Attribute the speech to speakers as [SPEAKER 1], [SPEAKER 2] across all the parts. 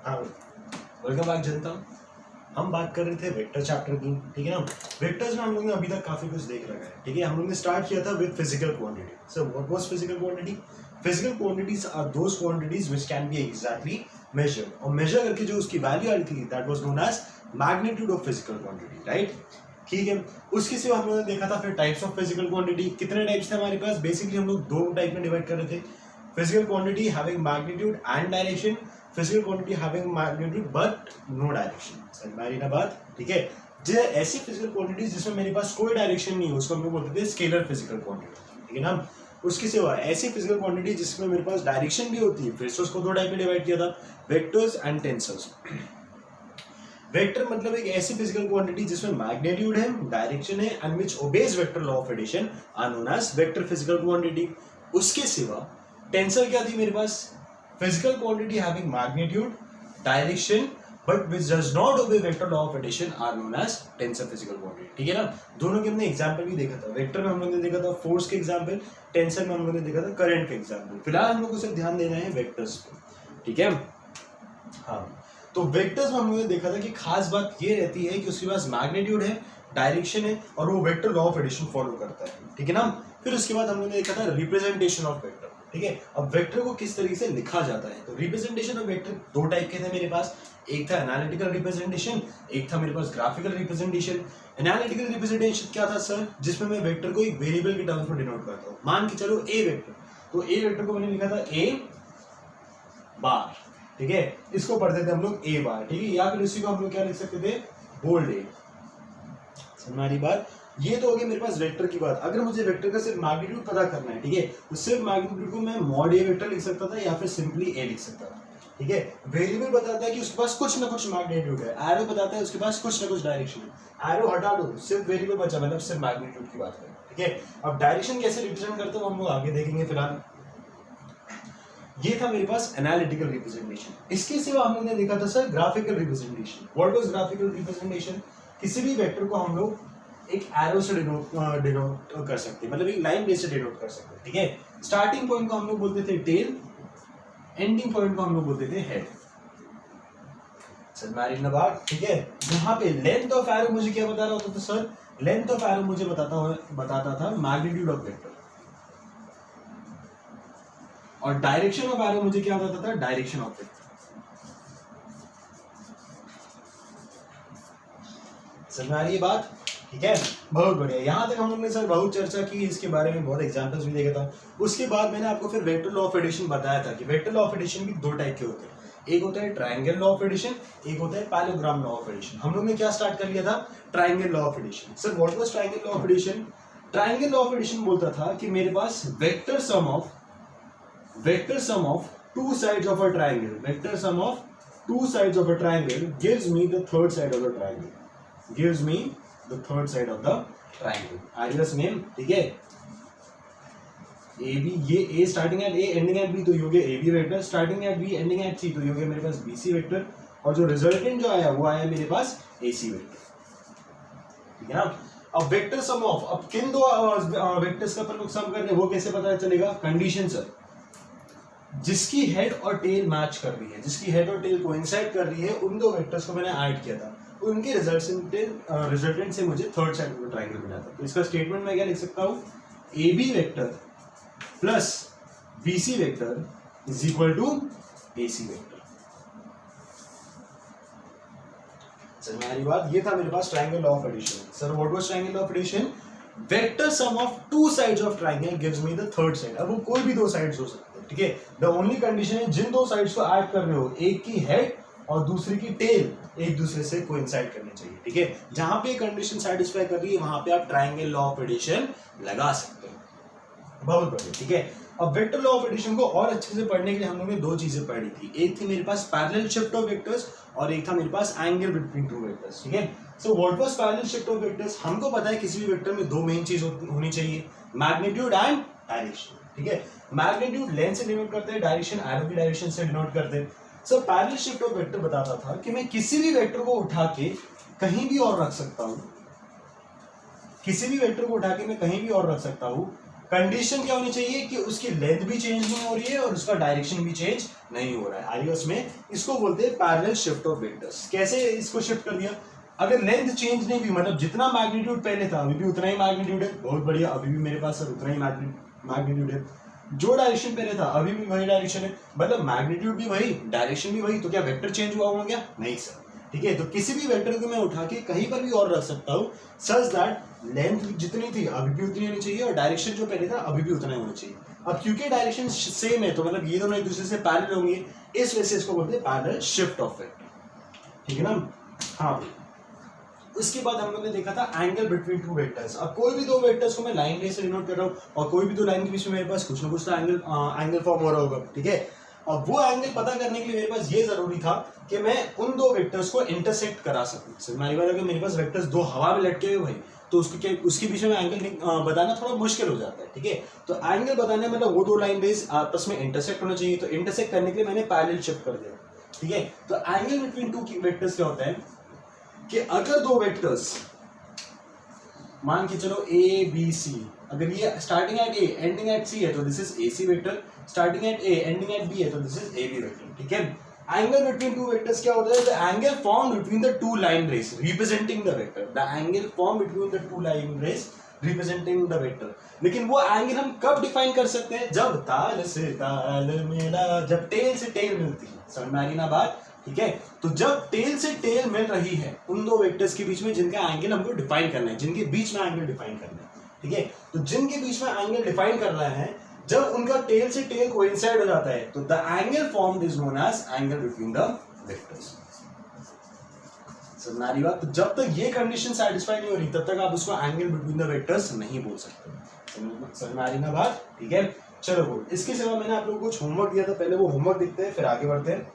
[SPEAKER 1] हाँ, welcome back जनता। हम बात कर रहे थे वेक्टर चैप्टर की, ठीक है ना। वेक्टर्स में हम लोगों ने अभी तक काफी कुछ देख रखा है, ठीक है। हम लोगों ने स्टार्ट किया था with physical quantity. So what was physical quantity? Physical quantities are those quantities which can be exactly measured, और मेजर करके जो उसकी वैल्यू आई थी that was known as magnitude of physical quantity, right. ठीक है, उसके सिवा हम लोगों ने देखा था फिर टाइप्स ऑफ फिजिकल क्वांटिटी। कितने टाइप्स थे हमारे पास? बेसिकली हम लोग दो टाइप में डिवाइड कर रहे थे, physical quantity having magnitude and direction, physical quantity having magnitude but no direction. समझ में आ रही ना बात? ठीक है, जो ऐसी फिजिकल क्वांटिटीज जिसमें मेरे पास कोई डायरेक्शन नहीं है उसको हम लोग बोलते थे स्केलर फिजिकल क्वांटिटी, ठीक है ना। उसके सिवा ऐसी फिजिकल क्वांटिटी जिसमें मेरे पास डायरेक्शन भी होती है, फिर से उसको दो टाइप में डिवाइड किया था, वेक्टर्स एंड टेंसर्स। वेक्टर मतलब एक ऐसी फिजिकल क्वांटिटी जिसमें मैग्नीट्यूड है, डायरेक्शन है and which obeys vector law of addition are known as vector physical quantity. उसके सिवा टेंसर क्या थी मेरे पास? Physical quantity having magnitude, direction but which does not obey vector law of addition are known as tensor physical quantity, ठीक है ना। दोनों के हमने एग्जांपल भी देखा था। वेक्टर में हम लोगों ने देखा था फोर्स के एग्जांपल, टेंसर में हम लोगों ने देखा था करंट के एग्जांपल। फिलहाल हम लोग को सिर्फ ध्यान देना है वेक्टर्स पे, ठीक है। हाँ, तो वेक्टर्स में हम लोगों ने देखा था कि खास बात ये रहती है कि उसके पास मैग्नीट्यूड है, डायरेक्शन है और वो vector law of addition follow करता है, ठीक है ना। फिर उसके बाद हम लोगों ने देखा था रिप्रेजेंटेशन ऑफ वेक्टर, ठीक है। अब वेक्टर को किस तरीके से लिखा जाता है, तो रिप्रेजेंटेशन ऑफ वेक्टर दो टाइप के थे मेरे पास। एक था एनालिटिकल रिप्रेजेंटेशन, एक था मेरे पास ग्राफिकल रिप्रेजेंटेशन। एनालिटिकल रिप्रेजेंटेशन क्या था सर? जिसमें मैं वेक्टर को एक वेरिएबल के टर्म्स में डिनोट करता हूँ। मान के चलो ए वेक्टर, तो ए वेक्टर को मैंने लिखा था ए बार, ठीक है। इसको पढ़ते थे हम लोग ए बार, ठीक है, या फिर इसी को हम लोग क्या लिख सकते थे? बोल्ड ए। हमारी बात ये तो हो गई मेरे पास वेक्टर की बात। अगर मुझे वेक्टर का सिर्फ मैग्नीट्यूड पता करना है, ठीक है, तो सिर्फ मैग्नीट्यूड को मैं मॉड ए वेक्टर लिख सकता था या फिर सिंपली ए लिख सकता था, ठीक है। वेरिएबल बताता है कि उसके पास कुछ ना कुछ मैग्नीट्यूड है, एरो बताता है उसके पास कुछ ना कुछ डायरेक्शन है। एरो हटा दो, सिर्फ वेरिएबल बचा, मतलब सिर्फ मैग्नीट्यूड की बात करें, ठीक है। अब डायरेक्शन कैसे रिप्रेजेंट करते हो हम लोग आगे देखेंगे। फिलहाल ये था मेरे पास एनालिटिकल रिप्रेजेंटेशन। इसके सिवा हम लोग ने देखा था sir graphical representation. What was graphical representation? किसी भी वेक्टर को हम लोग एक एरो से डिनोट कर सकते हैं, मतलब एक लाइन बेस से डिनोट कर सकते हैं, ठीक है। स्टार्टिंग पॉइंट को हम लोग बोलते थे टेल, एंडिंग पॉइंट को हम लोग बोलते थे हेड। सर मैरिड नबार, ठीक है। यहाँ पे लेंथ ऑफ एरो मुझे क्या बता रहा होता था सर? लेंथ ऑफ एरो मुझे बताता था मैग्नीट्यूड ऑफ वेक्टर, और डायरेक्शन ऑफ एरो मुझे क्या बताता था? Direction of vector. समझ में आ रही है बात? ठीक है, बहुत बढ़िया। यहां तक हम लोग ने सर बहुत चर्चा की इसके बारे में, बहुत एग्जांपल्स भी देखा था। उसके बाद मैंने आपको फिर वेक्टर लॉ ऑफ एडिशन बताया था कि वेक्टर लॉ ऑफ एडिशन भी दो टाइप के होते हैं। एक होता है ट्रायंगल लॉ ऑफ एडिशन, एक होता है पैरेललोग्राम लॉ ऑफ एडिशन। हम लोग ने क्या स्टार्ट कर लिया था? Triangle law of addition. Sir what was triangle law of addition? Triangle law of addition बोलता था कि मेरे पास vector sum of two sides of a triangle, vector sum of two sides of a triangle gives me the third side of the triangle, gives me the third side of the triangle। आइडियस नेम, ठीक है। A B, ये A starting at A ending at B, तो ये हो गया A B vector. Starting at B ending at C, तो ये हो गया मेरे पास बी सी वेक्टर। और जो रिजल्टेंट जो आया वो आया मेरे पास ए सी वेक्टर, ठीक है ना। अब वेक्टर सम ऑफ, अब किन दो वेक्टर्स का अपन लोग सम कर रहे हैं वो कैसे पता चलेगा? कंडीशन सर, जिसकी हेड और टेल मैच कर रही है, जिसकी हेड और टेल कोइंसाइड कर रही है, उन दो वेक्टर्स को मैंने ऐड किया था, उनके रिजल्टेंट से मुझे थर्ड साइड का ट्रायंगल मिला था। तो इसका स्टेटमेंट मैं क्या लिख सकता हूं? A B vector plus B C vector is equal to A C vector. समझ में आ रही बात? ये था मेरे पास triangle law of addition. Sir what was triangle law of addition? Vector sum of two sides of triangle gives me the third side. अब वो कोई भी दो साइड्स हो सकते हैं, ठीक है। द ओनली कंडीशन है जिन दो साइड्स को ऐड कर रहे हो, एक की हेड और दूसरी की टेल एक दूसरे से कोइंसाइड करनी चाहिए, ठीक है। जहां पे कंडीशन सेटिस्फाई कर रही है वहां पे आप ट्रायंगल लॉ ऑफ एडिशन लगा सकते हो। बहुत बढ़िया, ठीक है। अब वेक्टर लॉ ऑफ एडिशन को और अच्छे से पढ़ने के लिए हम लोगों ने दो चीजें पढ़ी थी। एक थी मेरे पास पैरेलल शिफ्ट ऑफ वेक्टर्स और एक था मेरे पास एंगल बिटवीन टू वेक्टर्स, ठीक है। सो what was parallel shift of vectors? हमको पता है किसी भी वेक्टर में दो मेन चीज होनी चाहिए, मैग्नीट्यूड एंड डायरेक्शन, ठीक है। मैग्नीट्यूड लेंथ से डिनोट करते हैं, डायरेक्शन एरो की डायरेक्शन से डिनोट करते हैं। So parallel shift of vector बताता था कि मैं किसी भी वेक्टर को उठा के कहीं भी और रख सकता हूं, किसी भी वेक्टर को उठा के मैं कहीं भी और रख सकता हूं, कंडीशन क्या होनी चाहिए कि उसकी लेंथ भी चेंज नहीं हो रही है और उसका डायरेक्शन भी चेंज नहीं हो रहा है। आईओएस में इसको बोलते हैं पैरेलल शिफ्ट ऑफ वेक्टर्स। कैसे इसको शिफ्ट कर दिया? अगर लेंथ चेंज नहीं हुई, मतलब जितना मैग्नीट्यूड पहले था अभी भी उतना ही मैग्नीट्यूड है, बहुत बढ़िया, अभी भी मेरे पास उतना ही मैग्नीट्यूड है। जो डायरेक्शन पहले था अभी भी वही डायरेक्शन है, मतलब मैग्नीट्यूड भी वही, डायरेक्शन भी वही, तो क्या वेक्टर चेंज हुआ होगा क्या? नहीं सर। ठीक है, तो किसी भी वेक्टर को मैं उठा के कहीं पर भी और रख सकता हूँ सच दैट लेंथ जितनी थी अभी भी उतनी होनी चाहिए और डायरेक्शन जो पहले था अभी भी उतना ही होना चाहिए। अब क्योंकि डायरेक्शन सेम है तो मतलब ये दोनों एक दूसरे से पैरेलल होंगे, इस वजह से इसको बोलते हैं पैरेलल शिफ्ट ऑफ वेक्टर। ठीक है ना? हाँ, उसके बाद हम लोगों ने देखा था एंगल बिटवीन टू वेक्टर्स। अब कोई भी दो वेक्टर्स को मैं लाइन रे से डिनोट कर रहा हूँ और कोई भी दो लाइन के बीच में मेरे पास कुछ ना कुछ तो एंगल फॉर्म हो रहा होगा। ठीक है, अब वो एंगल पता करने के लिए मेरे पास ये जरूरी था कि मैं उन दो वेक्टर्स को इंटरसेक्ट करा सकूं। समझ में आ रही बात? अगर मेरे पास वेक्टर्स दो हवा में लटके हुए भाई तो उसके बीच में एंगल बताना थोड़ा मुश्किल हो जाता है। ठीक है, तो एंगल बताने मतलब वो दो लाइन रेज आपस में इंटरसेक्ट होना चाहिए, तो इंटरसेक्ट करने के लिए मैंने पैरेलल शिफ्ट कर दिया। ठीक है, तो एंगल बिटवीन टू वेक्टर्स क्या होता है कि अगर दो वेक्टर्स मान के चलो ए बी सी, अगर ये starting at A ending at C है तो this is A C vector, starting at A ending at B है तो this is A B vector. ठीक है, एंगल बिटवीन टू वेक्टर्स क्या होता है? The angle form between the two line rays representing the vector, the angle form between the two line rays representing the vector. लेकिन वो angle हम कब define कर सकते हैं? जब ताल से ताल मिला, जब टेल से टेल मिलती है। समझ में आ रही ना बात? ठीक है, तो जब टेल से टेल मिल रही है उन दो वेक्टर्स के बीच में जिनका एंगल हमको डिफाइन करना है, जिनके बीच में एंगल डिफाइन करना है। ठीक है, तो जिनके बीच में एंगल डिफाइन करना है, जब उनका टेल से टेल कोइंसाइड हो जाता है तो the angle formed is known as angle between the vectors. समझ आ रही बात? तो जब तक ये कंडीशन सेटिस्फाई नहीं हो रही तब तक आप उसको एंगल बिटवीन द वेक्टर्स नहीं बोल सकते। समझ में आ रही ना बात? ठीक है, चलो गुड। इसके सिवा मैंने आप लोगों को कुछ होमवर्क दिया था, पहले वो होमवर्क देखते हैं फिर आगे बढ़ते हैं।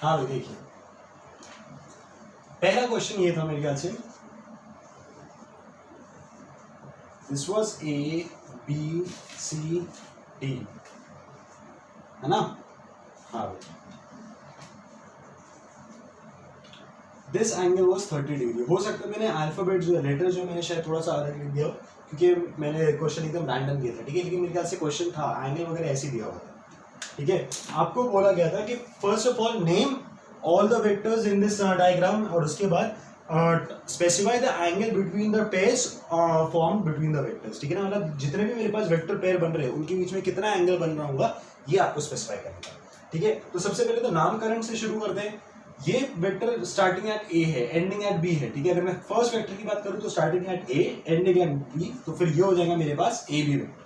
[SPEAKER 1] हाँ भाई देखिए, पहला क्वेश्चन ये था मेरे ख्याल से, this was A B C D, है ना? हाँ भाई, दिस एंगल वाज 30 डिग्री। हो सकता है मैंने अल्फाबेट जो लेटर जो मैंने शायद थोड़ा सा अलग लिख दिया क्योंकि मैंने क्वेश्चन एकदम रैंडम किया था। ठीक है, लेकिन मेरे ख्याल से क्वेश्चन था एंगल वगैरह ऐसे दिया हुआ था। ठीक है, आपको बोला गया था कि first of all name all the vectors in this diagram और उसके बाद specify the angle between the pairs form between the vectors. ठीक है ना, मतलब जितने भी मेरे पास वेक्टर पेयर बन रहे हैं उनके बीच में कितना एंगल बन रहा होगा ये आपको स्पेसिफाई करना है। ठीक है, तो सबसे पहले तो नामकरण से शुरू करते हैं। ये वेक्टर स्टार्टिंग एट ए है, एंडिंग एट बी है। ठीक है, अगर मैं फर्स्ट वेक्टर की बात करूं तो starting at A ending at B, तो फिर ये हो जाएगा मेरे पास ए बी वेक्टर।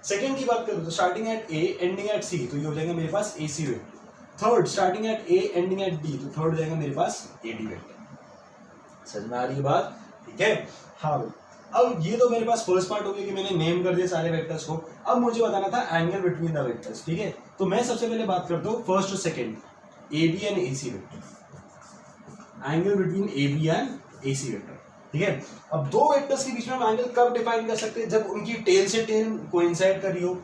[SPEAKER 1] सेकेंड की बात करूं तो starting at A ending at C, तो ये हो जाएगा मेरे पास A C vector. Third starting at A ending at D, तो थर्ड हो जाएगा मेरे पास ए डी वेक्टर। समझ में आ रही है बात? ठीक है, हाँ भाई। अब ये तो मेरे पास फर्स्ट पार्ट हो गया कि मैंने नेम कर दिया सारे वेक्टर्स को। अब मुझे बताना था एंगल बिटवीन द वेक्टर्स। ठीक है, तो मैं सबसे पहले बात करता हूँ फर्स्ट और second A B and A C vector, angle between A B and A C vector. ठीक है, अब दो वेक्टर्स के बीच में हम एंगल कब डिफाइन कर सकते हैं? जब उनकी टेल से टेल कोइंसाइड कर रही हो।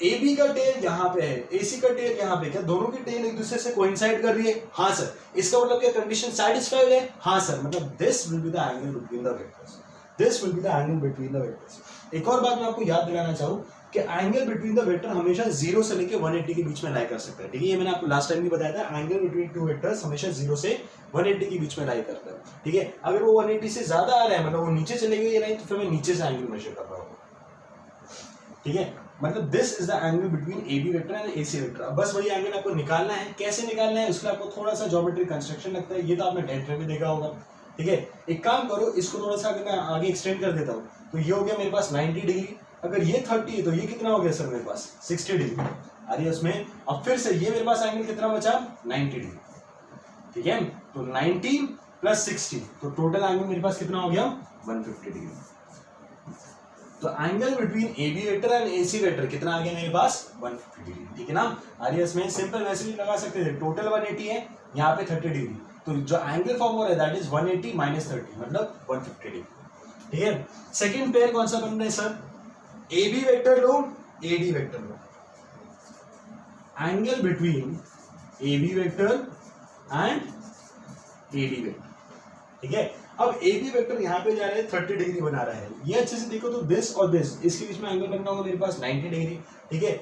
[SPEAKER 1] ए बी का टेल यहाँ पे है, ए सी का टेल यहाँ पे, क्या दोनों की टेल एक दूसरे से कोइंसाइड कर रही है? हाँ सर। इसका मतलब क्या कंडीशन सैटिस्फाइड है? हाँ सर। मतलब this will be the angle between the vectors, this will be the angle between the vectors. एक और बात मैं आपको याद दिलाना चाहूँ कि एंगल बिटवीन द वेक्टर हमेशा 0 से लेके 180 के बीच में लाई कर सकता है। ठीक है, ये मैंने आपको लास्ट टाइम भी बताया था, एंगल बिटवीन टू वेक्टर्स हमेशा 0 से 180 के बीच में लाई करता है। ठीक है, अगर वो 180 से ज्यादा आ रहा है, मतलब वो नीचे चले गई ये लाइन, तो फिर मैं नीचे से एंगल मेजर कर रहा हूँ। ठीक है, मतलब this is the angle between A B vector and A C vector. अब बस वही एंगल आपको निकालना है। कैसे निकालना है उसके लिए आपको थोड़ा सा ज्योमेट्रिक कंस्ट्रक्शन लगता है, ये तो आपने 10th में भी देखा होगा। ठीक है, एक काम करो, इसको थोड़ा सा अगर मैं आगे एक्सटेंड कर देता हूँ तो ये हो गया मेरे पास 90 डिग्री। अगर ये 30 है तो ये कितना हो गया सर मेरे पास 60 डिग्री। अरे उसमें अब फिर से ये मेरे पास एंगल कितना बचा 90 डिग्री। ठीक है, तो 90 प्लस 60 तो टोटल एंगल मेरे पास कितना हो गया 150 डिग्री। तो angle between A B vector and A C vector कितना आ गया मेरे पास 150 डिग्री। ठीक है ना, अरे इसमें सिंपल वैसे भी लगा सकते थे, टोटल 180 है, यहाँ पे 30 डिग्री, तो जो एंगल फॉर्म हो रहा है दैट इज 180 माइनस 30 मतलब 150 डिग्री। ठीक है। सेकंड पेयर कौन सा बन रहा है सर, ए बी वेक्टर लो, ए डी वेक्टर लो, angle between A B vector and A D vector, ठीक है। अब ए बी वेक्टर यहाँ पे जा रहा है 30 डिग्री बना रहा है, ये अच्छे से देखो तो दिस और दिस, इसके बीच में एंगल बनना होगा मेरे पास 90 डिग्री, ठीक है।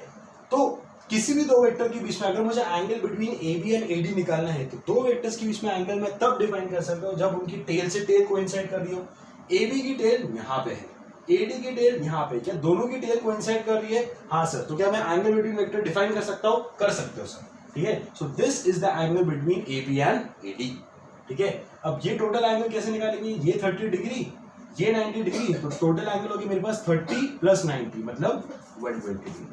[SPEAKER 1] तो किसी भी दो वेक्टर के बीच में अगर मुझे angle between A B and A D निकालना है तो दो वेक्टर्स के बीच में एंगल मैं तब डिफाइन कर सकता हूँ जब उनकी टेल से टेल कोइंसाइड कर रही हो। ए बी की टेल यहाँ पे है, ए डी की टेल यहाँ पे, क्या दोनों की टेल कोइंसाइड कर रही है? हाँ सर। तो क्या मैं एंगल बिटवीन वेक्टर डिफाइन कर सकता हूँ? कर सकते हो सर, ठीक है। So this is the angle between A B and A D, ठीक है। अब ये टोटल एंगल कैसे निकालेंगे, ये 30 डिग्री, ये 90 डिग्री, तो टोटल एंगल होगी मेरे पास 30 प्लस 90 मतलब 120 डिग्री।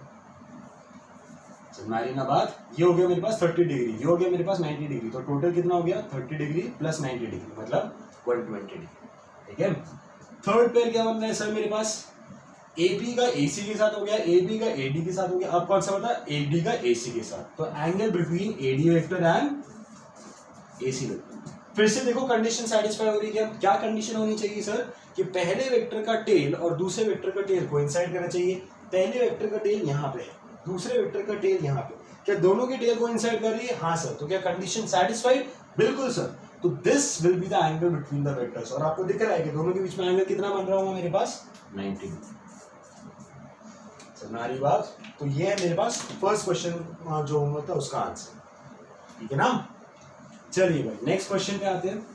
[SPEAKER 1] समझ ना बात, ये हो गया मेरे पास 30 डिग्री, ये हो गया मेरे पास 90 डिग्री, तो टोटल कितना हो गया 30 डिग्री प्लस 90 डिग्री मतलब 120 डिग्री, ठीक है। थर्ड पेयर क्या बन रहा है सर मेरे पास, ए बी का ए सी के साथ हो गया, ए बी का ए डी के साथ हो गया, अब कौन सा बता, ए डी का ए सी के साथ, तो angle between A D vector and A C vector. फिर से देखो कंडीशन सेटिस्फाई हो रही है, क्या कंडीशन होनी चाहिए सर, कि पहले वेक्टर का टेल और दूसरे वेक्टर का टेल कोइंसाइड करना चाहिए। पहले वेक्टर का टेल यहाँ पे है, दूसरे वेक्टर का टेल यहाँ पे, क्या दोनों की टेल कोइंसाइड कर रही है? हाँ सर। तो क्या कंडीशन सेटिस्फाइड? बिल्कुल सर। तो this will be the angle between the vectors, और आपको दिख रहा है कि दोनों के बीच में एंगल कितना बन रहा होगा मेरे पास 90 डिग्री। समझ आ रही बात? तो ये है मेरे पास फर्स्ट क्वेश्चन जो होगा था उसका आंसर, ठीक है ना। चलिए भाई नेक्स्ट क्वेश्चन पे आते हैं।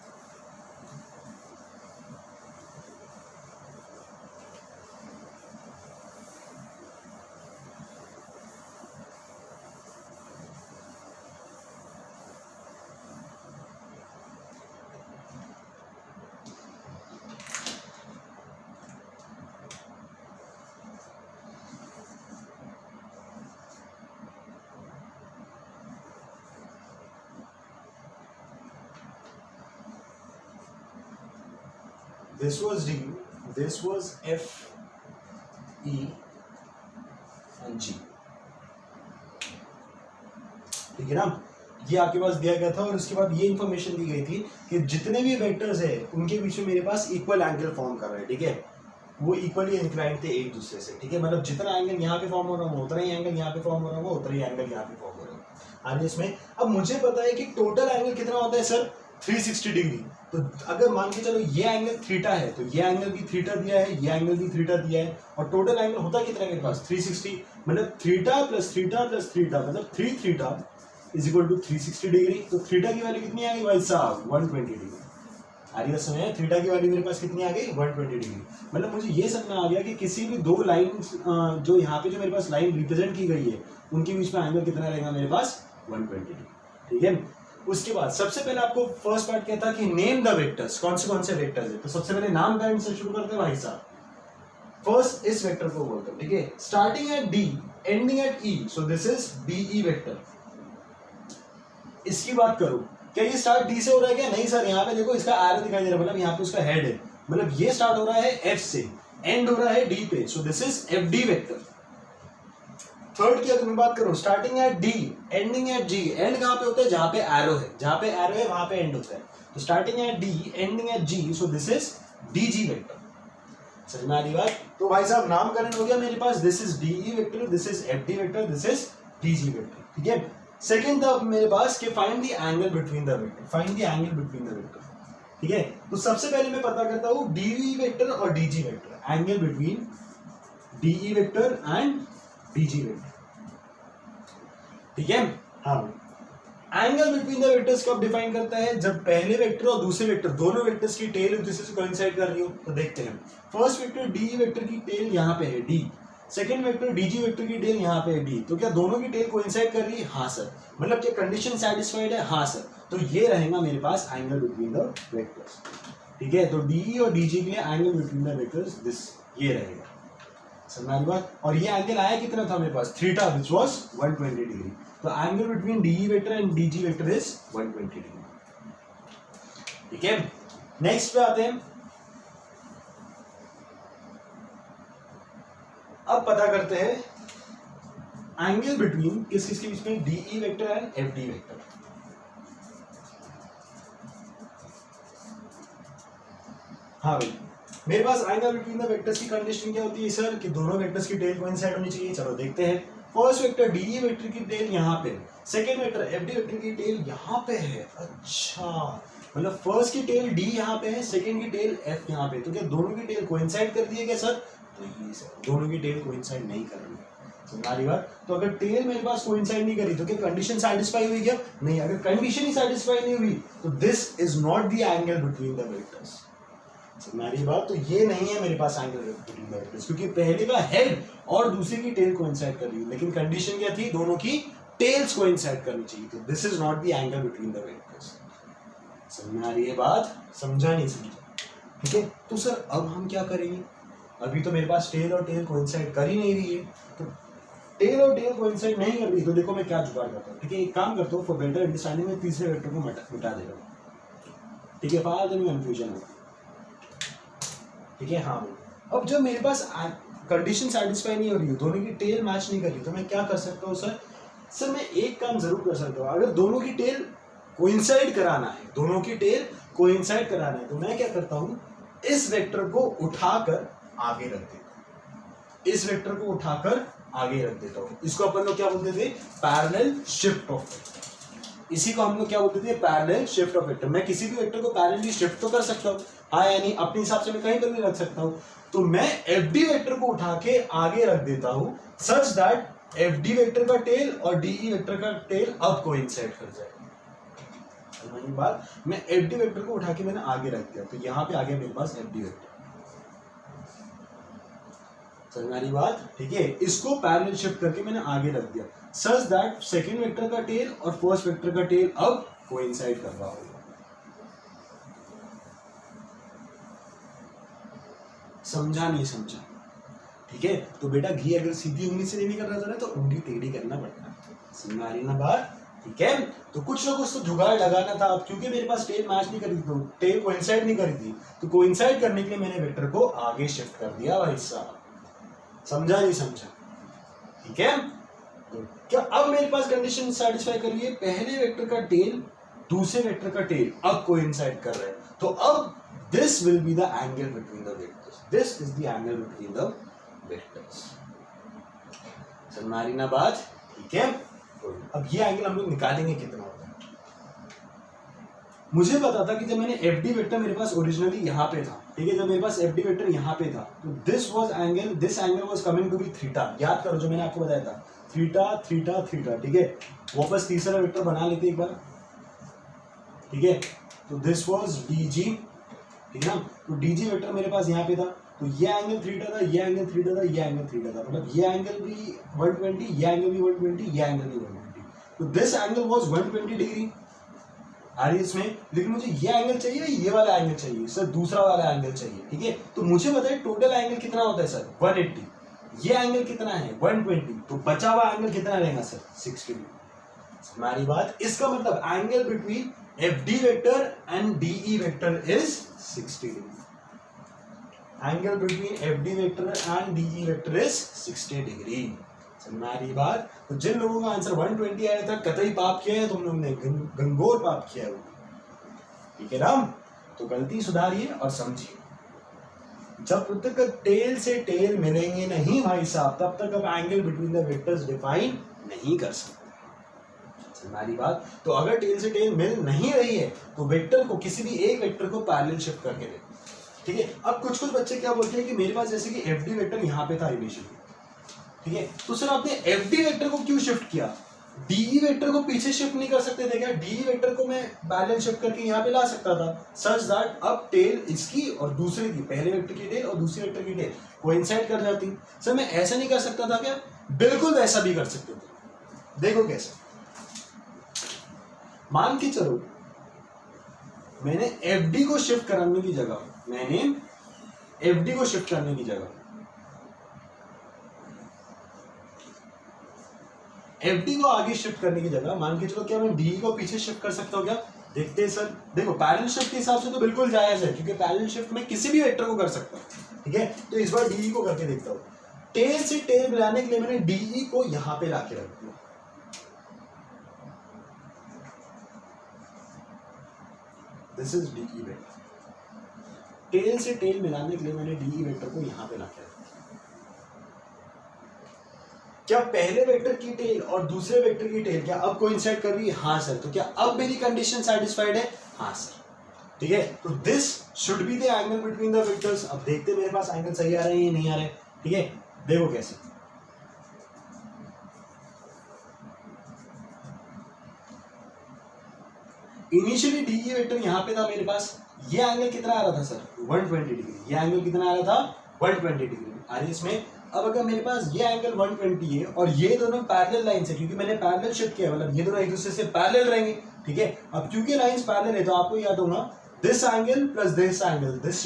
[SPEAKER 1] This was D, this was F, E and G, ठीक है ना। ये आपके पास दिया गया था और उसके बाद ये इंफॉर्मेशन दी गई थी कि जितने भी वेक्टर्स है उनके बीच में मेरे पास इक्वल एंगल फॉर्म कर रहे हैं, ठीक है। वो इक्वली इंक्लाइंड थे एक दूसरे से, ठीक है। मतलब जितना एंगल यहाँ पे फॉर्म हो रहा होगा उतना ही एंगल यहाँ पे फॉर्म हो रहा होगा, उतना ही एंगल यहाँ पे फॉर्म हो रहा होगा। आगे इसमें अब मुझे पता है कि टोटल एंगल कितना होता है सर 360 डिग्री। तो अगर मान के चलो ये एंगल थीटा है तो ये एंगल भी थीटा दिया है, ये एंगल भी थीटा दिया है, और टोटल एंगल होता कितना मेरे पास 360, मतलब theta plus theta plus theta मतलब 3 theta is equal to 360 degree. तो थीटा की वैल्यू कितनी आ गई भाई साहब 120 डिग्री। आ रही है समय, थीटा की वैल्यू मेरे पास कितनी आ गई 120 डिग्री। मतलब मुझे ये समझ में आ गया कि किसी भी दो लाइन जो यहाँ पे जो मेरे पास लाइन रिप्रेजेंट की गई है उनके बीच में एंगल कितना रहेगा मेरे पास 120 डिग्री, ठीक है। उसके बाद सबसे पहले आपको फर्स्ट पार्ट क्या था कि नेम द वेक्टर्स, कौन से वेक्टर्स है। तो सबसे पहले नाम करण से शुरू करते हैं भाई साहब। फर्स्ट इस वेक्टर को बोलते हैं, ठीक है, starting at D ending at E, so this is D E vector. इसकी बात करूं, क्या ये स्टार्ट डी से हो रहा है क्या? नहीं सर, यहाँ पे देखो इसका एरो दिखाई दे रहा है, मतलब यहाँ पे उसका हेड है, मतलब ये स्टार्ट हो रहा है एफ से, एंड हो रहा है डी पे, so this is F D vector. Third की अगर मैं बात करूं, starting at D ending at G, and कहां पे होता है? जहां पे एरो है, जहां पे एरो है वहां पे एंड होता है। तो starting at D ending at G, so this is D G vector. समझ में आ रही बात? तो भाई साहब नामकरण हो गया मेरे पास, this is D E vector, this is F D vector, this is D G vector, ठीक है। सेकंड था मेरे पास कि find the angle between the vector, find the angle between the vector, ठीक है। तो सबसे पहले मैं पता करता हूं डीई वेक्टर और D G vector, angle between D E vector and D G vector, ठीक है। हाँ, एंगल बिटवीन द वेक्टर्स कब डिफाइन करता है? जब पहले वेक्टर और दूसरे वेक्टर दोनों वेक्टर्स की टेल एक दूसरे से कोइंसाइड कर रही हो। तो देखते हैं, फर्स्ट वेक्टर डी वेक्टर की टेल यहाँ पे है D, second vector DG vector की टेल यहाँ पे है डी, तो क्या दोनों की टेल कोइंसाइड कर रही है? हाँ सर। मतलब क्या कंडीशन सेटिस्फाइड है? हाँ सर। तो ये रहेगा मेरे पास एंगल बिटवीन द वेक्टर्स, ठीक है। तो डीई और डीजी के लिए angle between the vectors this, ये रहेगा। समझ बात? और ये एंगल आया कितना था मेरे पास? Theta, which was 120 degree. तो angle between D E vector and D G vector is 120 degree, ठीक है। नेक्स्ट पे आते हैं। अब पता करते हैं एंगल बिटवीन किस किसके बीच में? D E vector and F D vector. हाँ भाई, मेरे पास एंगल बिटवीन द वेक्टर्स की कंडीशन क्या होती है सर कि दोनों वेक्टर्स की टेल कोइंसाइड होनी चाहिए। चलो देखते हैं। फर्स्ट वेक्टर डीई वेक्टर की टेल यहाँ पे, सेकेंड वेक्टर एफडी वेक्टर की टेल यहाँ पे है। अच्छा, मतलब फर्स्ट की टेल डी यहाँ पे है, सेकेंड की टेल एफ यहाँ पे, तो क्या दोनों की टेल कोइंसाइड कर दी है क्या सर? तो ये सर दोनों की टेल कोइंसाइड नहीं कर रही है। तुम्हारी बात, तो अगर टेल मेरे पास कोइंसाइड नहीं करी तो क्या कंडीशन सेटिस्फाई हुई क्या? नहीं। अगर कंडीशन ही सेटिस्फाई नहीं हुई तो this is not the angle between the vectors. तुम्हारी बात, तो ये नहीं है मेरे पास एंगल बिटवीन द वेक्टर्स, क्योंकि पहले का हेड और दूसरे की टेल कोइंसाइड कर रही है, लेकिन कंडीशन क्या थी? दोनों की टेल्स कोइंसाइड करनी चाहिए। तो this is not the angle between the vectors. समझ में आ रही है बात? समझा नहीं समझा? ठीक है, तो सर अब हम क्या करेंगे? अभी तो मेरे पास टेल और टेल कोइंसाइड कर ही नहीं रही है, तो टेल और टेल कोइंसाइड नहीं कर रही, तो देखो मैं क्या जुगाड़ करता हूँ। ठीक है, एक काम करता हूँ, फॉर बेटर अंडरस्टैंडिंग में तीसरे वेक्टर को मिटा देगा। ठीक है, फालतू में कंफ्यूजन होगा। ठीक है, हाँ। अब जब मेरे पास कंडीशन सेटिस्फाई नहीं हो रही है, दोनों की टेल मैच नहीं कर रही, तो मैं क्या कर सकता हूँ सर? सर मैं एक काम जरूर कर सकता हूँ। अगर दोनों की टेल कोइंसाइड कराना है, दोनों की टेल कोइंसाइड कराना है, तो मैं क्या करता हूँ? इस वेक्टर को उठाकर आगे रख देता हूँ। इस वेक्टर को उठाकर आगे रख देता हूँ। इसको अपन लोग क्या बोलते थे? Parallel shift of vector. इसी को हम लोग क्या बोलते थे? Parallel shift of vector. मैं किसी भी वेक्टर को पैरेलली शिफ्ट तो कर सकता हूँ, हाँ या नहीं? अपने हिसाब से मैं कहीं पर भी रख सकता हूँ। तो मैं एफ डी वेक्टर को उठा के आगे रख देता हूँ such that F D vector का टेल और डीई वेक्टर का टेल अब कोइंसाइड कर जाएगा। बात, मैं एफ डी वेक्टर को उठा के मैंने आगे रख दिया, तो यहाँ पे आगे मेरे पास एफ डी वेक्टर। समझ बात? ठीक है, इसको पैरेलल शिफ्ट करके मैंने आगे रख दिया सच दैट सेकंड वेक्टर का टेल और फर्स्ट वेक्टर का टेल अब कोइंसाइड कर रहा होगा। समझा नहीं समझा? ठीक है, तो बेटा घी अगर सीधी उंगली से नहीं कर रहा था तो उंगली टेढ़ी करना पड़ता है। समझ आ रही ना बात? ठीक है, तो कुछ ना कुछ तो जुगाड़ लगाना था। अब क्योंकि मेरे पास टेल मैच नहीं करी थी, तो टेल कोइंसाइड नहीं करी थी, तो कोइंसाइड करने के लिए मैंने वेक्टर को आगे शिफ्ट कर दिया भाई साहब। समझा नहीं समझा? ठीक है, तो क्या अब मेरे पास कंडीशन सेटिस्फाई कर रही है? पहले वेक्टर का टेल दूसरे वेक्टर का टेल अब कोइंसाइड कर रहा है, तो अब this will be the angle between the vectors. This is the angle between the vectors. समझ आ रही ना बात? ठीक है, अब ये एंगल हम लोग निकालेंगे कितना होता है। मुझे पता था कि जब मैंने एफ डी वेक्टर मेरे पास ओरिजिनली यहाँ पे था, ठीक है, जब मेरे पास एफ डी वेक्टर यहाँ पे था, तो this angle was coming to be theta. याद करो जो मैंने आपको बताया था, थीटा थीटा थीटा। ठीक है, वापस तीसरा वेक्टर बना लेते एक बार। ठीक है, तो दिस वाज डी जी। ठीक है ना, तो डी जी वेक्टर मेरे पास यहाँ पे था, तो ये एंगल थीटा था, ये एंगल थीटा था, ये एंगल थीटा था, मतलब ये एंगल भी 120, ये एंगल भी 120, ये एंगल भी 120। तो दिस एंगल वाज 120 डिग्री आ रही है इसमें, लेकिन मुझे ये एंगल चाहिए, ये वाला एंगल चाहिए सर, दूसरा वाला एंगल चाहिए। ठीक है, तो मुझे बताइए टोटल एंगल कितना होता है सर? 180। ये एंगल कितना है? 120। तो बचा हुआ एंगल कितना रहेगा सर? 60 डिग्री। हमारी बात, इसका मतलब angle between F D vector and D E vector is 60 degree. Angle between F D vector and D E vector is 60 degree. हमारी बात, तो जिन लोगों का आंसर 120 आया था, कतई पाप किया है तुम लोगों ने, गंगोर पाप किया है। ठीक है ना, तो गलती सुधारिए और समझिए। जब तक टेल से टेल मिलेंगे नहीं भाई साहब, तब तक अब angle between the vectors define नहीं कर सकते। हमारी बात, तो अगर टेल से टेल मिल नहीं रही है तो वेक्टर को, किसी भी एक वेक्टर को पैरेलल शिफ्ट करके दे। ठीक है, अब कुछ कुछ बच्चे क्या बोलते हैं कि मेरे पास जैसे कि एफ डी वेक्टर यहाँ पे था इनिशियली, ठीक है, तो सर आपने एफ डी वेक्टर को क्यों शिफ्ट किया? डीई वेक्टर को पीछे शिफ्ट नहीं कर सकते थे क्या? डीई वेक्टर को मैं पैरेलल शिफ्ट करके यहाँ पे ला सकता था सच दैट अब टेल इसकी और दूसरे की, पहले वेक्टर की टेल और दूसरे वेक्टर की टेल कोइंसाइड कर जाती। सर मैं ऐसा नहीं कर सकता था क्या? बिल्कुल वैसा भी कर सकते थे। देखो कैसे, मान के चलो मैंने एफ डी को शिफ्ट करने की जगह, एफ डी को आगे शिफ्ट करने की जगह मान के चलो क्या मैं डी को पीछे शिफ्ट कर सकता हूँ क्या? देखते हैं सर। देखो पैरेलल शिफ्ट के हिसाब से तो बिल्कुल जायज है, क्योंकि पैरेलल शिफ्ट में किसी भी वेक्टर को कर सकता हूँ। ठीक है, तो इस बार डी को करके देखता हूँ। टेल से टेल मिलाने के लिए मैंने डी को यहाँ पे लाके रख दिया। This is D vector. Tail से टेल मिलाने के लिए मैंने डीई वेक्टर को यहां पे लाके रखा। क्या पहले वेक्टर की टेल और दूसरे वेक्टर की टेल क्या अब कोइंसाइड कर रही है? हाँ सर। तो क्या अब मेरी कंडीशन सेटिस्फाइड है? हाँ सर। ठीक है, तो this should be the angle between the vectors. अब देखते हैं मेरे पास एंगल सही आ रहे हैं या नहीं आ रहे। ठीक है, देखो कैसे। इनिशियली डीई वेक्टर यहां पे था मेरे पास, ये एंगल कितना आ रहा था सर? 120 डिग्री। ये एंगल कितना आ रहा था? 120 डिग्री आ रही इसमें। अब अगर मेरे पास ये एंगल 120 है और ये दोनों पैरेलल लाइन है, क्योंकि मैंने पैरेलल शिफ्ट किया, मतलब ये दोनों एक दूसरे से पैरेलल रहेंगे। ठीक है, अब क्योंकि लाइंस पैरेलल है तो आपको याद होगा this angle plus this angle, this